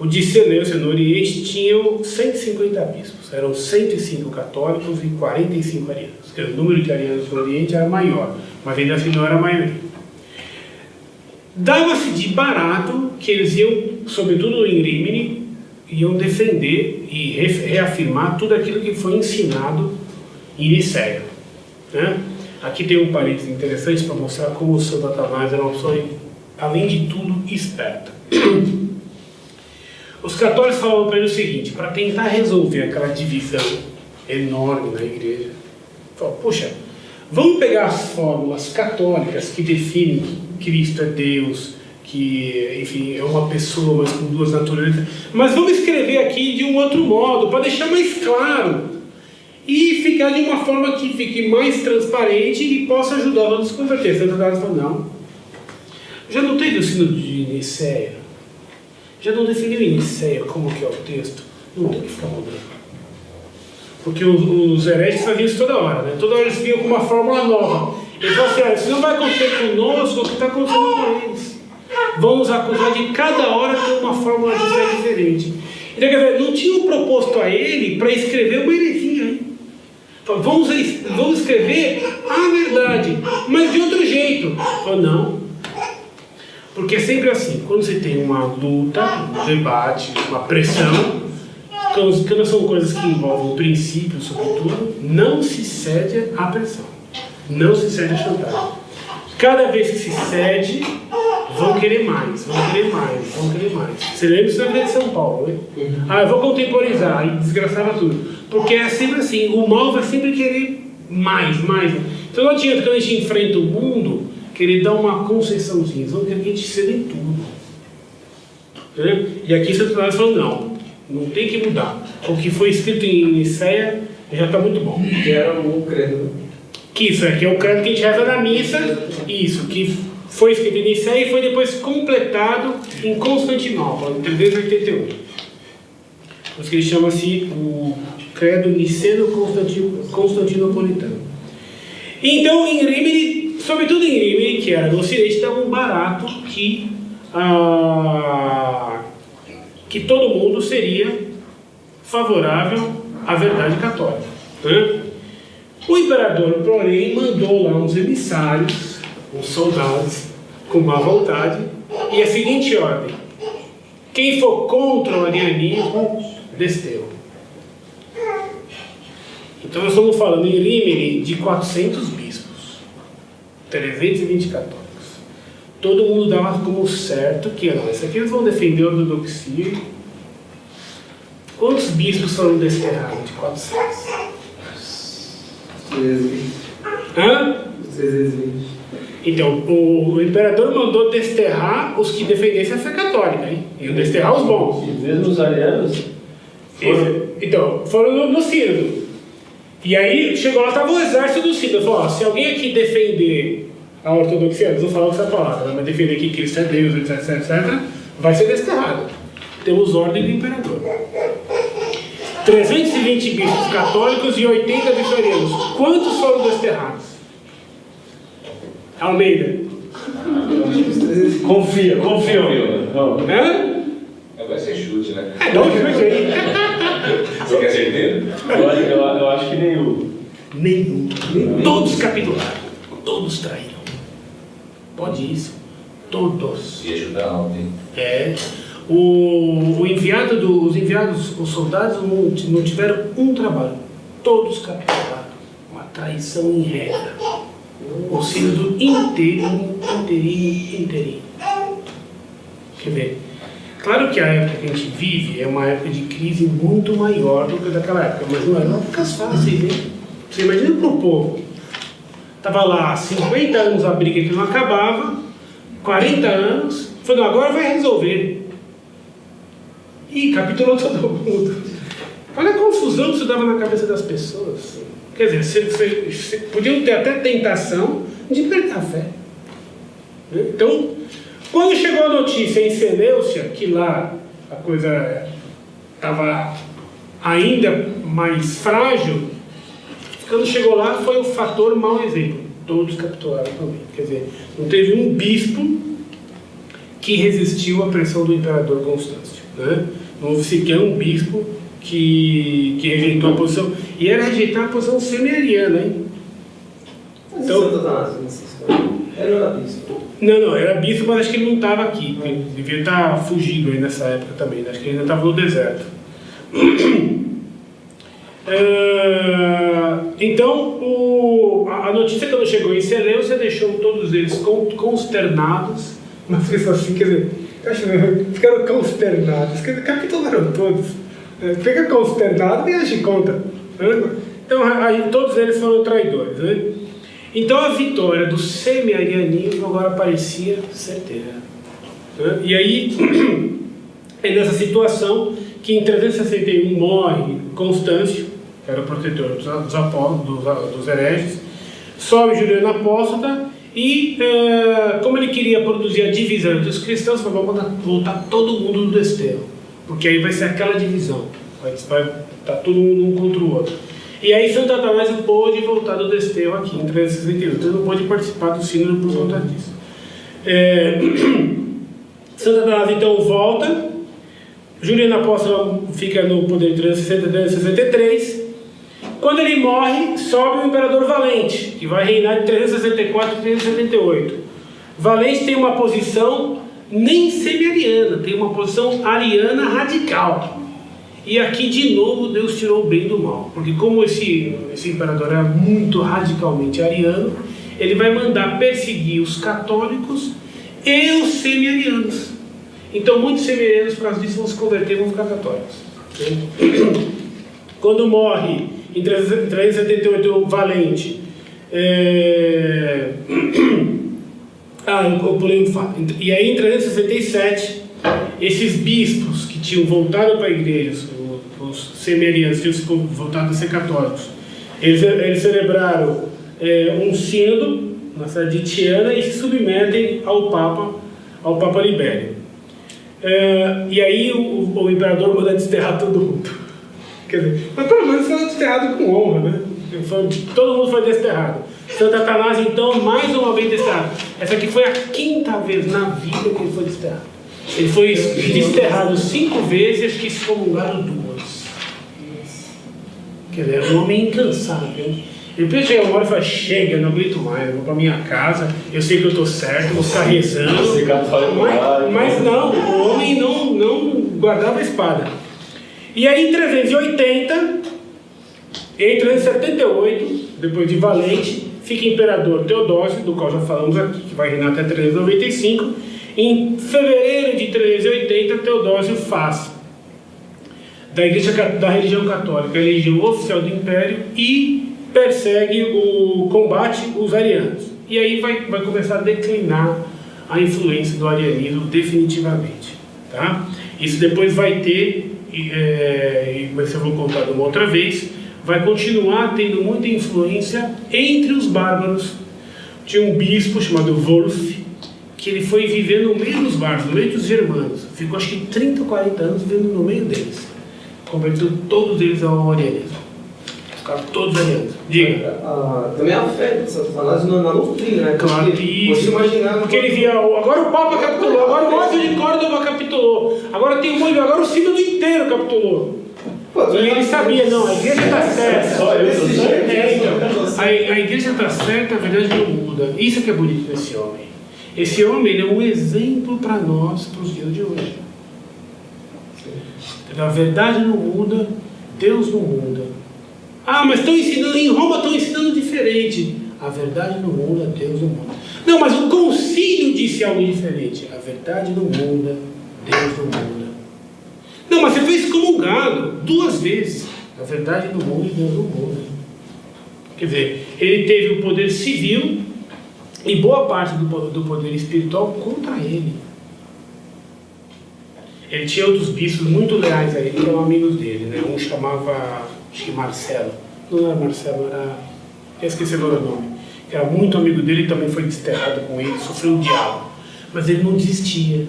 [SPEAKER 1] O de Seleucia, no Oriente, tinha 150 bispos, eram 105 católicos e 45 arianos. O número de arianos no Oriente era maior, mas ainda assim não era a maioria. Dava-se de barato que eles iam, sobretudo em Rímini, iam defender e reafirmar tudo aquilo que foi ensinado em Nicéia. Né? Aqui tem um parênteses interessante para mostrar como o Santo Atanásio era uma pessoa, além de tudo, esperta. Os católicos falavam para ele o seguinte, para tentar resolver aquela divisão enorme na igreja, falavam, puxa, vamos pegar as fórmulas católicas que definem que Cristo é Deus, que, enfim, é uma pessoa, mas com 2 naturezas, mas vamos escrever aqui de um outro modo, para deixar mais claro, e ficar de uma forma que fique mais transparente e possa ajudá-lo a se converter. Santo Atanásio falou, não. Já não teve o sínodo de Nicéia? Já não definiu em Nicéia como que é o texto? Não tem que ficar mudando. Porque os hereges faziam isso toda hora, né? Toda hora eles vinham com uma fórmula nova. Eles falaram assim, isso não vai acontecer conosco o que está acontecendo com eles. vão nos acusar de cada hora ter uma fórmula de fé diferente. Então, quer dizer, não tinham proposto a ele para escrever uma heresia, hein? Vamos escrever a verdade, mas de outro jeito. Ou não. Porque é sempre assim, quando você tem uma luta, um debate, uma pressão, quando são coisas que envolvem princípios, sobretudo, não se cede à pressão. Não se cede à chantagem. Cada vez que se cede, vão querer mais, vão querer mais, vão querer mais. Você lembra isso na Grande São Paulo, né? Eu vou contemporizar, e desgraçava tudo. Porque é sempre assim, o mal vai sempre querer mais, mais. Então não adianta, quando a gente enfrenta o mundo, querer dar uma concessãozinha, eles vão querer que a gente ceda em tudo. Né? E aqui Santo Tomás falou, não tem que mudar. O que foi escrito em Nicéia já está muito bom.
[SPEAKER 4] Que era o credo.
[SPEAKER 1] Que isso, que é o credo que a gente reza na missa, isso, que foi escrito em Nicéia e foi depois completado em Constantinopla, em 381. Por isso que ele chama-se o credo niceno-constantinopolitano. Então, em Rímini, sobretudo em Rímini, que era no Ocidente, estava um barato que todo mundo seria favorável à verdade católica. Né? O imperador, porém, mandou lá uns emissários, uns soldados, com má vontade, e a seguinte ordem: quem for contra o arianismo, desterro. Então nós estamos falando em Rímini de 400 bispos, 320 católicos. Todo mundo dava como certo que isso aqui eles vão defender a ortodoxia. Quantos bispos foram desterrados de 400?
[SPEAKER 4] 320.
[SPEAKER 1] Hã?
[SPEAKER 4] 320.
[SPEAKER 1] Então, o imperador mandou desterrar os que defendessem a fé católica, hein? E desterrar os bons.
[SPEAKER 2] E mesmo os arianos?
[SPEAKER 1] Então, foram no sínodo. E aí, chegou lá, estava o exército do sínodo. Falou, se alguém aqui defender a ortodoxia, eles não falam essa palavra, mas defender que Cristo é Deus, etc, vai ser desterrado. Temos ordem do imperador. 320 bispos católicos e 80 vitorianos. Quantos foram desterrados? Almeida.
[SPEAKER 2] Confia.
[SPEAKER 1] Hã?
[SPEAKER 5] Vai ser chute, né?
[SPEAKER 1] Não, chute aí.
[SPEAKER 5] Você quer certeza?
[SPEAKER 2] Eu acho que nenhum.
[SPEAKER 1] Nenhum. Todos capitularam. Todos traíram. Pode isso. Todos.
[SPEAKER 5] E ajudar ontem.
[SPEAKER 1] Os enviados, os soldados não tiveram um trabalho. Todos capitularam. Uma traição em regra. O sínodo inteirinho. Quer ver? Claro que a época que a gente vive é uma época de crise muito maior do que daquela época, mas não eram épocas fáceis, hein? Você imagina para o povo. Estava lá 50 anos a briga que não acabava, 40 anos, falou, agora vai resolver. E capitulou todo mundo. Olha a confusão que isso dava na cabeça das pessoas. Quer dizer, você podiam ter até tentação de perder a fé. Então, quando chegou a notícia em Seleucia, que lá a coisa estava ainda mais frágil, quando chegou lá foi o fator mau exemplo. Todos capitularam também. Quer dizer, não teve um bispo que resistiu à pressão do imperador Constâncio. Né? Não houve sequer um bispo que rejeitou a posição. E era rejeitar a posição semi-ariana, hein?
[SPEAKER 4] Então, Santo Atanásio nessa história. Era bispo.
[SPEAKER 1] Não, era bispo, mas acho que ele não estava aqui. Ele devia estar fugido aí nessa época também. Né? Acho que ele ainda estava no deserto. Então, a notícia quando chegou em Seleucia deixou todos eles consternados. Mas pessoas assim, quer dizer, ficaram consternados. Quer dizer, capitularam todos. Fica consternado e age conta. Então, aí, todos eles foram traidores. Né? Então, a vitória do semi-arianismo agora parecia certeira. Né? E aí, é nessa situação que em 361 morre Constâncio, que era o protetor dos hereges, sobe Juliano Apóstata e, como ele queria produzir a divisão entre os cristãos, falou, vamos voltar todo mundo no desterro, porque aí vai ser aquela divisão, vai estar todo mundo um contra o outro. E aí Santo Atanásio pôde voltar do desterro aqui em 361, então ele não pôde participar do sínodo por conta disso. Santo Atanásio então volta. Juliano Apóstolo fica no poder de 363. Quando ele morre, sobe o imperador Valente, que vai reinar de 364 a 378. Valente tem uma posição nem semi-ariana, tem uma posição ariana radical. E aqui de novo Deus tirou o bem do mal, porque como esse imperador era muito radicalmente ariano, ele vai mandar perseguir os católicos e os semi-arianos. Então muitos semi-arianos, por causa disso, vão se converter e vão ficar católicos. Quando morre em 378 o Valente, eu pulei um fato. E aí em 367 esses bispos que tinham voltado para a igreja, os semi-arianos tinham voltado a ser católicos, eles celebraram um sínodo na cidade de Tiana e se submetem ao Papa Libério. E aí o imperador manda desterrar todo mundo. Quer dizer, mas pelo menos foi desterrado com honra, né? Todo mundo foi desterrado. Santo Atanásio então mais uma vez desterrado. Essa aqui foi a 5ª vez na vida que ele foi desterrado. Ele foi desterrado 5 vezes e acho que excomungaram 2. Quer dizer, é um homem incansável. Ele precisa chegar uma hora e falar: chega, não aguento mais, eu vou para minha casa, eu sei que eu estou certo, vou ficar rezando. Mas não, o homem não guardava a espada. E aí em 380, em 378, depois de Valente, fica imperador Teodósio, do qual já falamos aqui, que vai reinar até 395. Em fevereiro de 380, Teodósio faz da religião católica a religião oficial do império e persegue combate os arianos. E aí vai começar a declinar a influência do arianismo definitivamente. Tá? Isso depois vai ter, mas eu vou contar de uma outra vez, vai continuar tendo muita influência entre os bárbaros. Tinha um bispo chamado Wolf, que ele foi viver no meio dos bárbaros, no meio dos germanos. Ficou acho que 30 ou 40 anos vivendo no meio deles. Converteu todos eles ao arianismo. Ficaram todos arianos. Diga.
[SPEAKER 4] Também a fé de Santo Atanásio na doutrina, né?
[SPEAKER 1] Claro, isso. Porque ele via, agora o Papa capitulou, agora o Ordem de Córdoba capitulou, agora tem um olho, agora o sínodo inteiro capitulou. E ele sabia, não, a igreja está certa. A igreja está certa, a verdade não muda. Isso que é bonito nesse homem. Esse homem ele é um exemplo para nós, para os dias de hoje. A verdade não muda, Deus não muda. Mas estão ensinando, em Roma estão ensinando diferente. A verdade não muda, Deus não muda. Não, mas o concílio disse algo diferente. A verdade não muda, Deus não muda. Não, mas você foi excomungado 2 vezes. A verdade não muda, Deus não muda. Quer dizer, ele teve o poder civil e boa parte do poder espiritual contra ele. Ele tinha outros bispos muito leais a ele, que eram amigos dele, né? Um chamava, acho que Marcelo. Não era Marcelo, eu esqueci agora o nome. Que era muito amigo dele e também foi desterrado com ele, sofreu um diabo. Mas ele não desistia.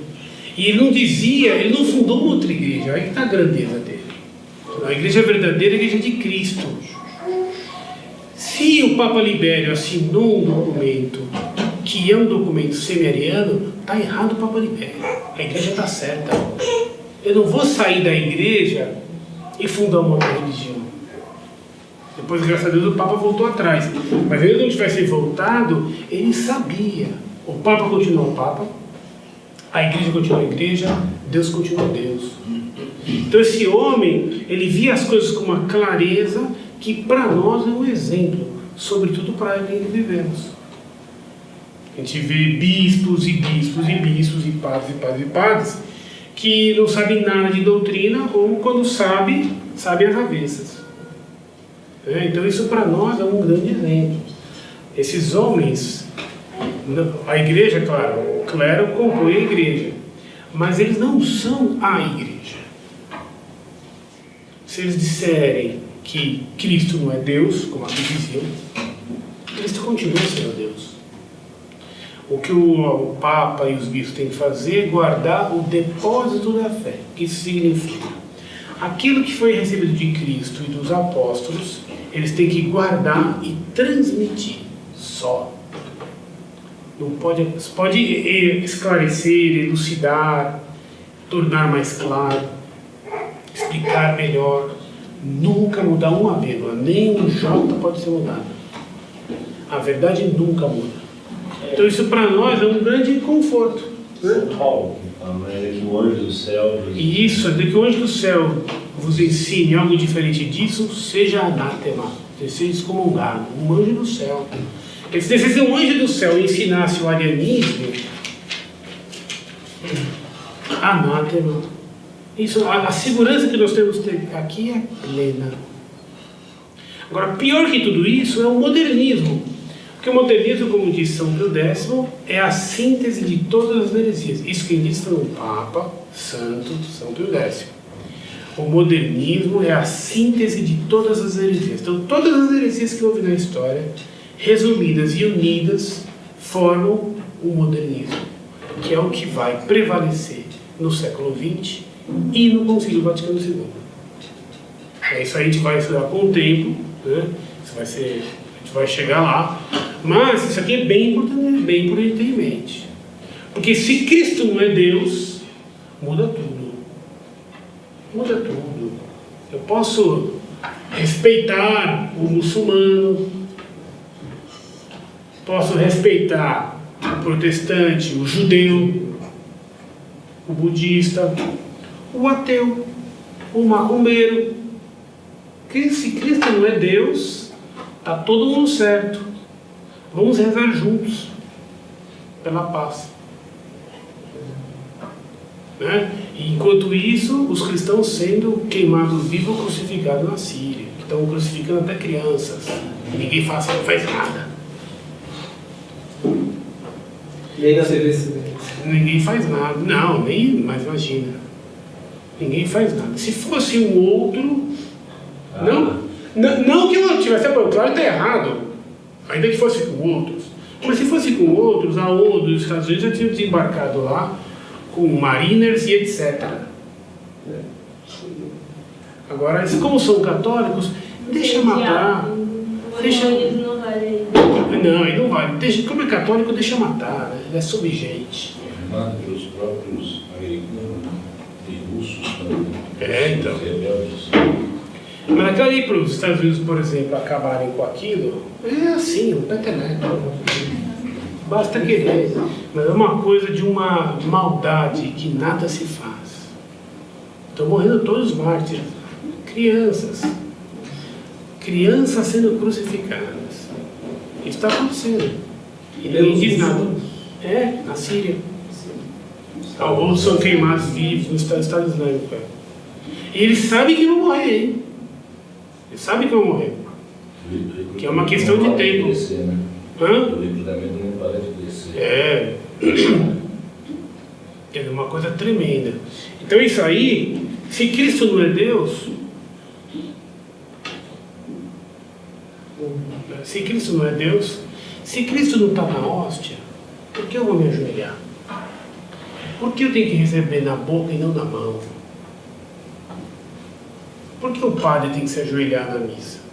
[SPEAKER 1] E ele não dizia, ele não fundou uma outra igreja. Aí que está a grandeza dele. A igreja verdadeira é a igreja de Cristo. Se o Papa Libério assinou um documento que é um documento semi-ariano, está errado o Papa Libério. A igreja está certa. Eu não vou sair da igreja e fundar uma outra religião. Depois, graças a Deus, o Papa voltou atrás. Mas se ele não tivesse voltado, ele sabia. O Papa continuou Papa, a igreja continuou a igreja, Deus continuou Deus. Então esse homem, ele via as coisas com uma clareza que para nós é um exemplo, sobretudo para quem vivemos. A gente vê bispos e bispos e bispos e padres e padres e padres que não sabem nada de doutrina ou quando sabem as avessas. Então isso para nós é um grande exemplo. Esses homens, a igreja, claro, o clero compõe a igreja, mas eles não são a igreja. Se eles disserem que Cristo não é Deus, como aqui diziam, Cristo continua sendo Deus. O que o Papa e os bispos têm que fazer é guardar o depósito da fé. O que isso significa? Aquilo que foi recebido de Cristo e dos apóstolos, eles têm que guardar e transmitir só. Não pode, você pode esclarecer, elucidar, tornar mais claro, explicar melhor, nunca mudar uma vírgula, nem um J pode ser mudado. A verdade nunca muda. Então isso para nós é um grande conforto.
[SPEAKER 2] São Paulo, é que o anjo do céu.
[SPEAKER 1] E isso, de que o anjo do céu vos ensine algo diferente disso, seja anátema, seja excomungado. Um anjo do céu. Se um anjo do céu ensinasse o arianismo, anátema. Isso, a segurança que nós temos aqui é plena. Agora, pior que tudo isso é o modernismo. Porque o modernismo, como diz São Pio X, é a síntese de todas as heresias. Isso quem diz foi o Papa Santo São Pio X. O modernismo é a síntese de todas as heresias. Então, todas as heresias que houve na história, resumidas e unidas, formam o modernismo, que é o que vai prevalecer no século XX e no Concílio Vaticano II. Isso aí a gente vai estudar com o tempo, né? Isso vai ser, a gente vai chegar lá, mas isso aqui é bem importante, bem importante ter em mente. Porque se Cristo não é Deus, muda tudo. Muda tudo. Eu posso respeitar o muçulmano, posso respeitar o protestante, o judeu, o budista, o ateu, o macumbeiro. Se Cristo não é Deus, está todo mundo certo. Vamos rezar juntos pela paz. Né? E enquanto isso, os cristãos sendo queimados vivos ou crucificados na Síria, que estão crucificando até crianças. Ninguém faz nada.
[SPEAKER 4] Nem na CVC.
[SPEAKER 1] Ninguém faz nada. Não, nem, mas imagina. Ninguém faz nada. Se fosse um outro. Não que eu tivesse apoio, claro que está errado. Ainda que fosse com outros. Mas se fosse com outros, a ONU dos Estados Unidos já tinha desembarcado lá com mariners e etc. Agora, eles, como são católicos, deixa matar. Deixa... Não, ele não vai. Como é católico, deixa matar. Né? Ele é subjente.
[SPEAKER 2] Mata pelos próprios americanos e russos também.
[SPEAKER 1] Então. Mas naquela aí para os Estados Unidos, por exemplo, acabarem com aquilo, é assim, um peteleco. Basta querer. Mas é uma coisa de uma maldade que nada se faz. Estão morrendo todos os mártires. Crianças. Crianças sendo crucificadas. Isso está acontecendo. E ninguém diz nada. É, na Síria. Alguns são queimados vivos no Estado Islâmico. E eles sabem que vão morrer, hein? Eles sabem que vão morrer. Que é uma questão de tempo.
[SPEAKER 2] O recrutamento não para de descer.
[SPEAKER 1] É. É uma coisa tremenda. Então isso aí, se Cristo não é Deus, se Cristo não é Deus, se Cristo não está na hóstia, por que eu vou me ajoelhar? Por que eu tenho que receber na boca e não na mão? Por que o padre tem que se ajoelhar na missa?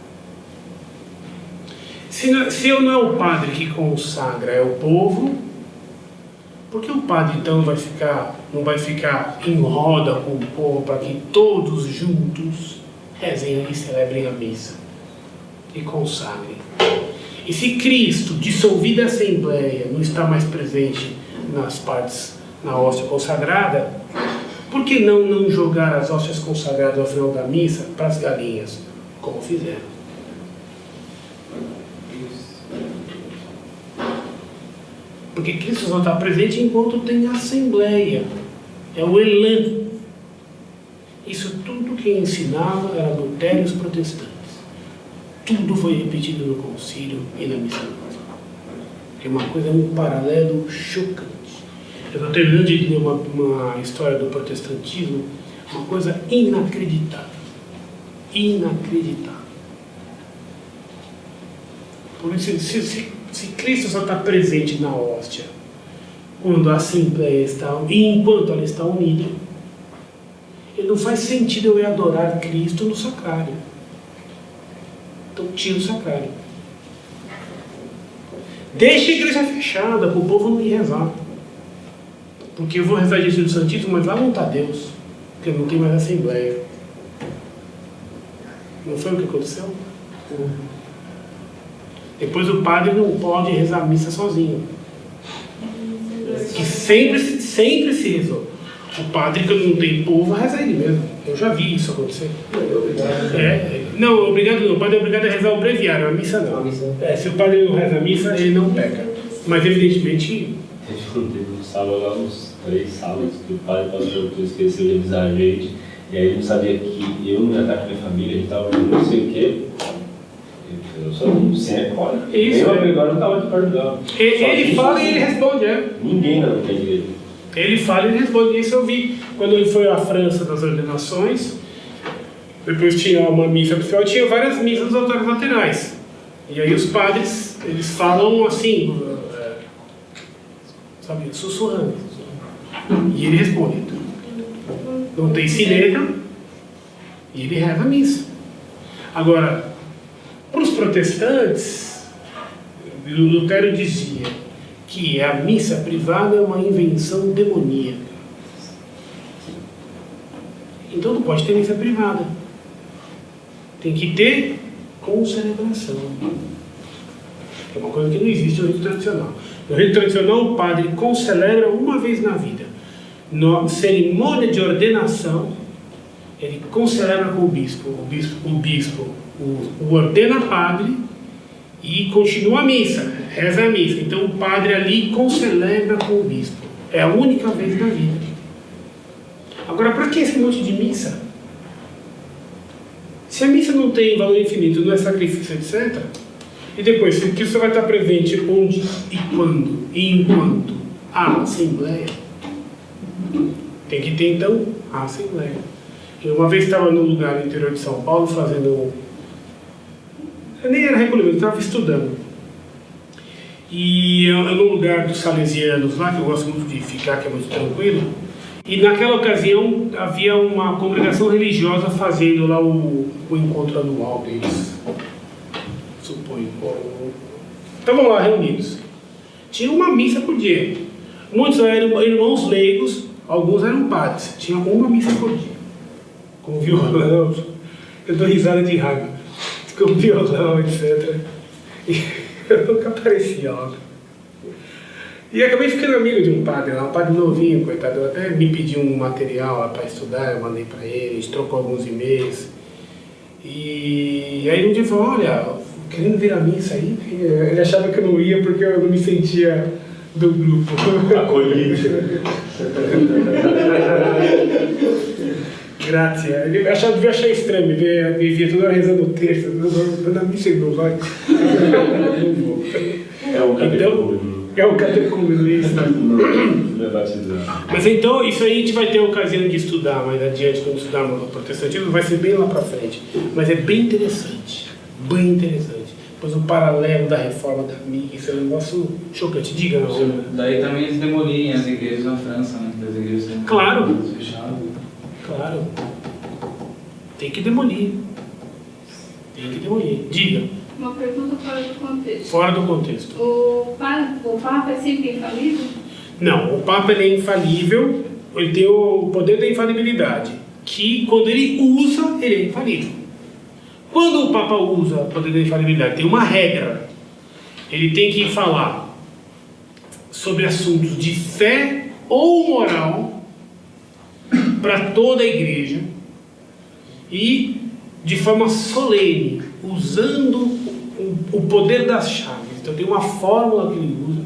[SPEAKER 1] Se eu não é o padre que consagra, é o povo, por que o padre então não vai ficar em roda com o povo para que todos juntos rezem e celebrem a missa e consagrem? E se Cristo, dissolvida a Assembleia, não está mais presente nas partes, na hóstia consagrada, por que não jogar as hóstias consagradas ao final da missa para as galinhas, como fizeram? Porque Cristo só está presente enquanto tem Assembleia. É o elan. Isso tudo que ensinava era adultérios protestantes. Tudo foi repetido no concílio e na missa. É uma coisa, um paralelo chocante. Eu estou terminando de ler uma história do protestantismo, uma coisa inacreditável. Inacreditável. Por isso, se Cristo só está presente na hóstia quando a Assembleia está, e enquanto ela está unida, ele não faz sentido eu ir adorar Cristo no sacrário. Então tira o sacrário. Deixa a igreja fechada, para o povo não ir rezar. Porque eu vou rezar Jesus do Santíssimo, mas lá não está Deus. Porque não tem mais assembleia. Não foi o que aconteceu? Depois o padre não pode rezar a missa sozinho. Que sempre se rezou. O padre, quando não tem povo, reza ele mesmo. Eu já vi isso acontecer. Não, obrigado não. O padre é obrigado a rezar o breviário, a missa não. Se o padre não reza a missa, ele não peca. Mas evidentemente.
[SPEAKER 2] Teve um sábado lá, uns 3 sábados, que o padre pastor esqueceu de avisar a gente. E aí ele não sabia que eu não ia estar com a minha família, a gente estava não sei o quê. Eu só não sei agora.
[SPEAKER 1] Isso,
[SPEAKER 2] agora não estava de perto dela.
[SPEAKER 1] Ele fala e ele responde,
[SPEAKER 2] Ninguém na igreja.
[SPEAKER 1] Ele fala e ele responde. Isso eu vi quando ele foi à França das ordenações. Depois tinha uma missa oficial, tinha várias missas dos altares laterais. E aí os padres, eles falam assim, sabe, sussurrando. E ele responde. Não tem sineta e ele reza a missa. Agora, para os protestantes, Lutero dizia que a missa privada é uma invenção demoníaca. Então não pode ter missa privada. Tem que ter concelebração. É uma coisa que não existe no rito tradicional. No rito tradicional, o padre concelebra uma vez na vida. Na cerimônia de ordenação, ele concelebra com o bispo. O bispo o ordena padre e continua a missa, reza a missa. Então o padre ali concelebra com o bispo. É a única vez na vida. Agora, para que esse monte de missa? Se a missa não tem valor infinito, não é sacrifício, etc. E depois, se Cristo vai estar presente onde e quando e enquanto há assembleia, tem que ter então a assembleia. Eu uma vez estava num lugar no interior de São Paulo fazendo... Eu nem era recolhido, eu estava estudando. E eu num lugar dos salesianos lá, que eu gosto muito de ficar, que é muito tranquilo. E naquela ocasião havia uma congregação religiosa fazendo lá o encontro anual deles. Suponho. Estavam lá reunidos. Tinha uma missa por dia. Muitos eram irmãos leigos, alguns eram padres. Tinha uma missa por dia. Com violão. Eu dou risada de raiva. Com violão, etc. E eu nunca aparecia lá. E acabei ficando amigo de um padre lá, um padre novinho, coitado. Até me pediu um material lá para estudar, eu mandei para ele, a gente trocou alguns e-mails. E aí um dia falou, olha, querendo vir à missa aí, ele achava que eu não ia porque eu não me sentia do grupo.
[SPEAKER 2] Acolhido.
[SPEAKER 1] Graças. Ele devia achar estranho, me via toda hora rezando o texto, na missa e não vai. Não vou. É o catecúmeno, isso. Mas então, isso aí a gente vai ter a ocasião de estudar mais adiante, quando estudarmos o protestantismo, vai ser bem lá pra frente. Mas é bem interessante. Bem interessante. Depois o paralelo da reforma da missa, é um negócio chocante. Diga, não.
[SPEAKER 6] Daí também eles demolirem as igrejas na França, né? Das igrejas
[SPEAKER 1] Claro.
[SPEAKER 6] fechadas.
[SPEAKER 1] Claro. Tem que demolir. Tem que demolir. Diga.
[SPEAKER 3] Uma pergunta fora do contexto.
[SPEAKER 1] Fora do contexto.
[SPEAKER 3] O Papa é sempre infalível?
[SPEAKER 1] Não, o Papa ele é infalível, ele tem o poder da infalibilidade, que quando ele usa, ele é infalível. Quando o Papa usa o poder da infalibilidade, tem uma regra. Ele tem que falar sobre assuntos de fé ou moral para toda a igreja e de forma solene, usando o poder das chaves. Então tem uma fórmula que ele usa,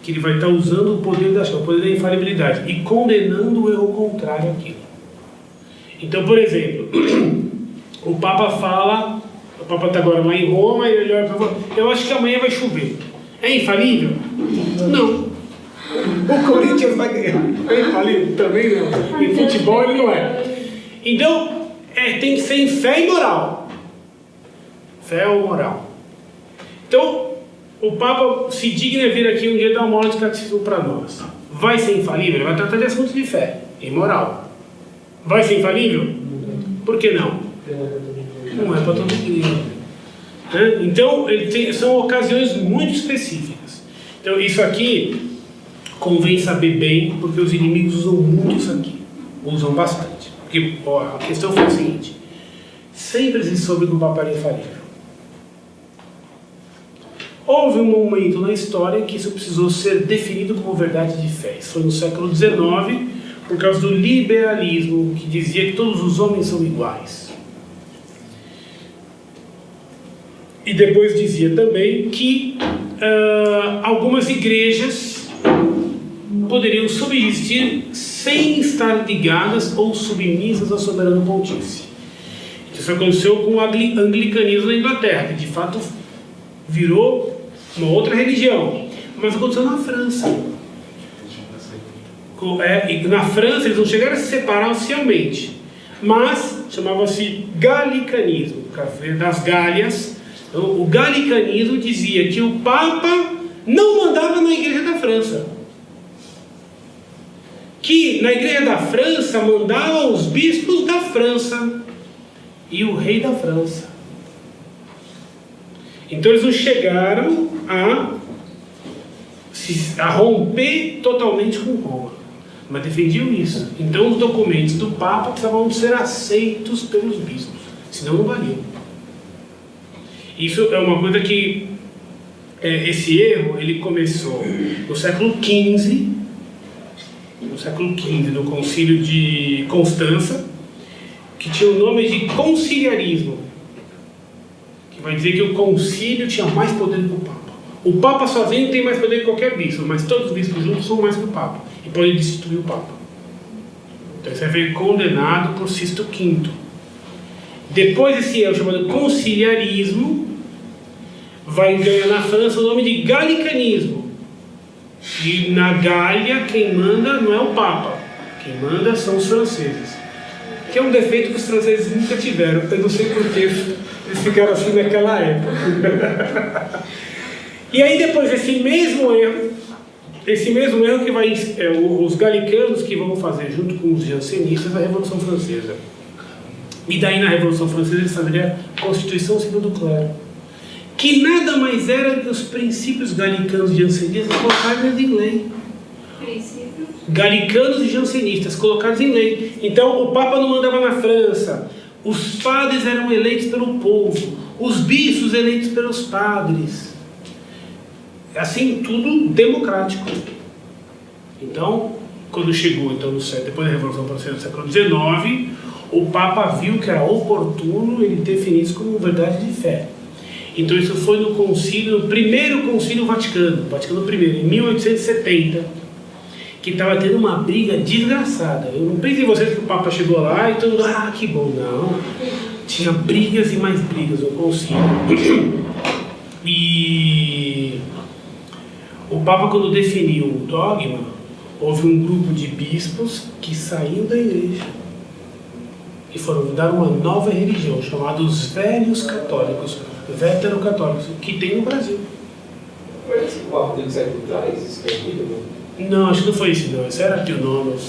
[SPEAKER 1] que ele vai estar usando o poder das chaves, o poder da infalibilidade, e condenando o erro contrário àquilo. Então, por exemplo, o Papa fala, o Papa está agora lá em Roma, e ele olha para fala, eu acho que amanhã vai chover. É infalível? Não. O Corinthians vai ganhar. É infalível? Também não. Em futebol ele não é. Então, tem que ser em fé e moral. Fé ou moral. Então, o Papa se digna vir aqui um dia dar uma aula de catecismo para nós. Vai ser infalível? Ele vai tratar de assuntos de fé e moral. Vai ser infalível? Por que não? Não é para todo mundo. Então, são ocasiões muito específicas. Então isso aqui convém saber bem, porque os inimigos usam muito isso aqui. Usam bastante. Porque a questão foi a seguinte: sempre se soube que o Papa era infalível. Houve um momento na história que isso precisou ser definido como verdade de fé. Isso foi no século XIX, por causa do liberalismo, que dizia que todos os homens são iguais. E depois dizia também que algumas igrejas poderiam subsistir sem estar ligadas ou submissas ao soberano pontífice. Isso aconteceu com o anglicanismo na Inglaterra, que de fato virou uma outra religião. Mas aconteceu na França. E na França eles não chegaram a se separar oficialmente, mas chamava-se galicanismo, das Gálias. Então, o galicanismo dizia que o Papa não mandava na igreja da França, que na igreja da França mandavam os bispos da França e o rei da França. Então eles não chegaram a romper totalmente com Roma, mas defendiam isso. Então os documentos do Papa precisavam ser aceitos pelos bispos, senão não valiam. Isso é uma coisa que esse erro ele começou no século XV, no Concílio de Constança, que tinha o nome de conciliarismo, que vai dizer que o concílio tinha mais poder do que o Papa. O Papa sozinho tem mais poder que qualquer bispo, mas todos os bispos juntos são mais que o Papa e podem destituir o Papa. Então isso foi condenado por Sisto V. Depois esse erro chamado conciliarismo vai ganhar na França o nome de galicanismo. E na Gália quem manda não é o Papa, quem manda são os franceses, que é um defeito que os franceses nunca tiveram. Eu não sei porquê eles ficaram assim naquela época. E aí depois esse mesmo erro que vai os galicanos que vão fazer junto com os jansenistas a Revolução Francesa. E daí na Revolução Francesa eles fazeriam a Constituição Civil do Clero, que nada mais era que os princípios galicanos e jansenistas colocados em lei.
[SPEAKER 3] Princípios?
[SPEAKER 1] Galicanos e jansenistas colocados em lei. Então o Papa não mandava na França, os padres eram eleitos pelo povo, os bispos eleitos pelos padres. Assim, tudo democrático. Então, quando chegou depois da Revolução Francesa do século XIX, o Papa viu que era oportuno ele definir isso como verdade de fé. Então isso foi no primeiro concílio Vaticano I, em 1870, que estava tendo uma briga desgraçada. Eu não pense em vocês que o Papa chegou lá e todo mundo, que bom, não. Tinha brigas e mais brigas no concílio. E o Papa, quando definiu o dogma, houve um grupo de bispos que saíram da igreja e foram dar uma nova religião, chamada os velhos católicos, veterocatólicos, que tem no Brasil.
[SPEAKER 4] Parece que o Papa tem que sair por trás, escondido,
[SPEAKER 1] Não, acho que não foi isso não, esse era Pio IX.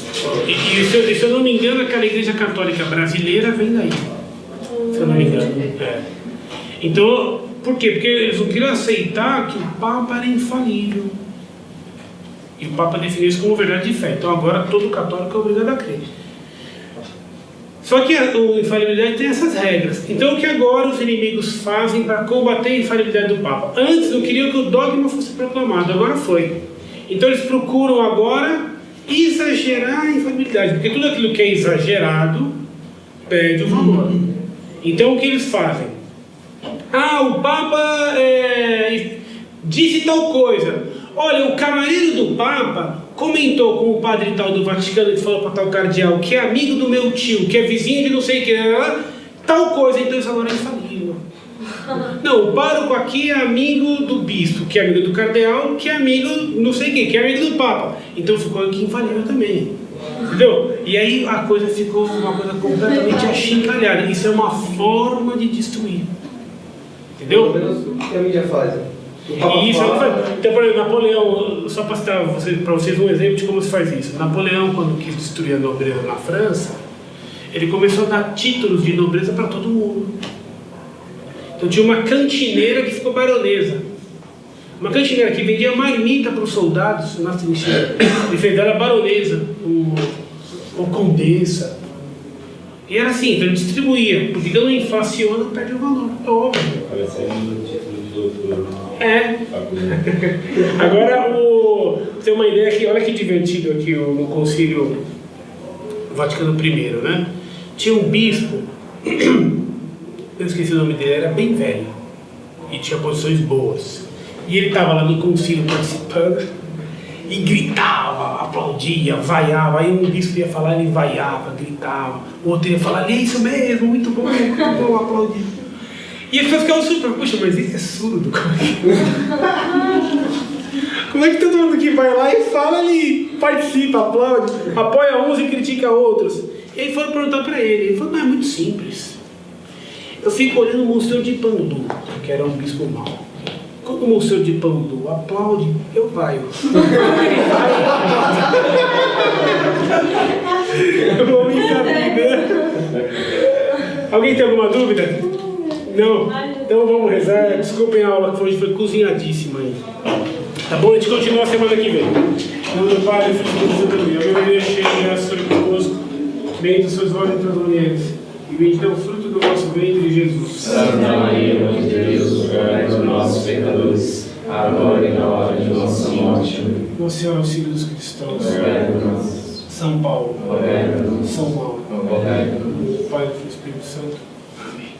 [SPEAKER 1] E se eu não me engano, aquela igreja católica brasileira vem daí, se eu não me engano. Então, por quê? Porque eles não queriam aceitar que o Papa era infalível. E o Papa definiu isso como verdade de fé. Então agora todo católico é obrigado a crer. Só que a infalibilidade tem essas regras. Então o que agora os inimigos fazem para combater a infalibilidade do Papa? Antes não queriam que o dogma fosse proclamado, agora foi. Então eles procuram agora exagerar a infalibilidade, porque tudo aquilo que é exagerado perde o valor. Então o que eles fazem? O Papa disse tal coisa. Olha, o camareiro do Papa comentou com o padre tal do Vaticano, ele falou para tal cardeal, que é amigo do meu tio, que é vizinho de não sei o que, tal coisa, então isso agora é infalível. Não, o pároco aqui é amigo do bispo, que é amigo do cardeal, que é amigo não sei o que é amigo do Papa. Então ficou aqui infalível também. Entendeu? E aí a coisa ficou uma coisa completamente achincalhada. Isso é uma forma de destruir. Entendeu?
[SPEAKER 4] Pelo menos o que a mídia faz.
[SPEAKER 1] Isso, então, por exemplo, Napoleão, só para citar para vocês um exemplo de como se faz isso. Napoleão, quando quis destruir a nobreza na França, ele começou a dar títulos de nobreza para todo mundo. Então tinha uma cantineira que ficou baronesa. Uma cantineira que vendia marmita para os soldados na trincheira. Ele fez dela baronesa, ou condessa. E era assim, então ele distribuía, porque quando inflaciona, perde o valor. É óbvio.
[SPEAKER 2] Parece um título de doutor.
[SPEAKER 1] É. Agora, tem uma ideia aqui, olha que divertido aqui no Concílio Vaticano I, né? Tinha um bispo, eu esqueci o nome dele, era bem velho e tinha posições boas. E ele estava lá no concílio participando e gritava, aplaudia, vaiava. Aí um bispo ia falar, ele vaiava, gritava. O outro ia falar, é isso mesmo, muito bom, aplaudia. E as pessoas ficavam super, poxa, mas ele é surdo, como é que todo mundo que vai lá e fala, ele participa, aplaude, apoia uns e critica outros? E aí foram perguntar para ele falou, não, é muito simples. Eu fico olhando o Monsenhor de Pandu, que era um bispo mau. Quando o Monsenhor de Pandu aplaude, eu vaio. Ele vai, eu vou me saber. Alguém tem alguma dúvida? Não? Então vamos rezar. Desculpem a aula que hoje foi cozinhadíssima aí. Tá bom? A gente continua a semana que vem. Em nome do Pai, do Filho e do Espírito Santo. Eu me deixei graças sobre convosco. Bendito sois vós entre as mulheres. E bendito é o fruto do vosso ventre, Jesus.
[SPEAKER 4] Santa Maria, Mãe de Deus, rogai por nós, pecadores, agora e na hora de nossa morte.
[SPEAKER 1] Nossa Senhora, auxílio dos cristãos.
[SPEAKER 4] Rogai por nós.
[SPEAKER 1] São Paulo.
[SPEAKER 4] Rogai por nós.
[SPEAKER 1] São Paulo.
[SPEAKER 4] Rogai por nós.
[SPEAKER 1] Pai do Filho e do Espírito Santo. Amém.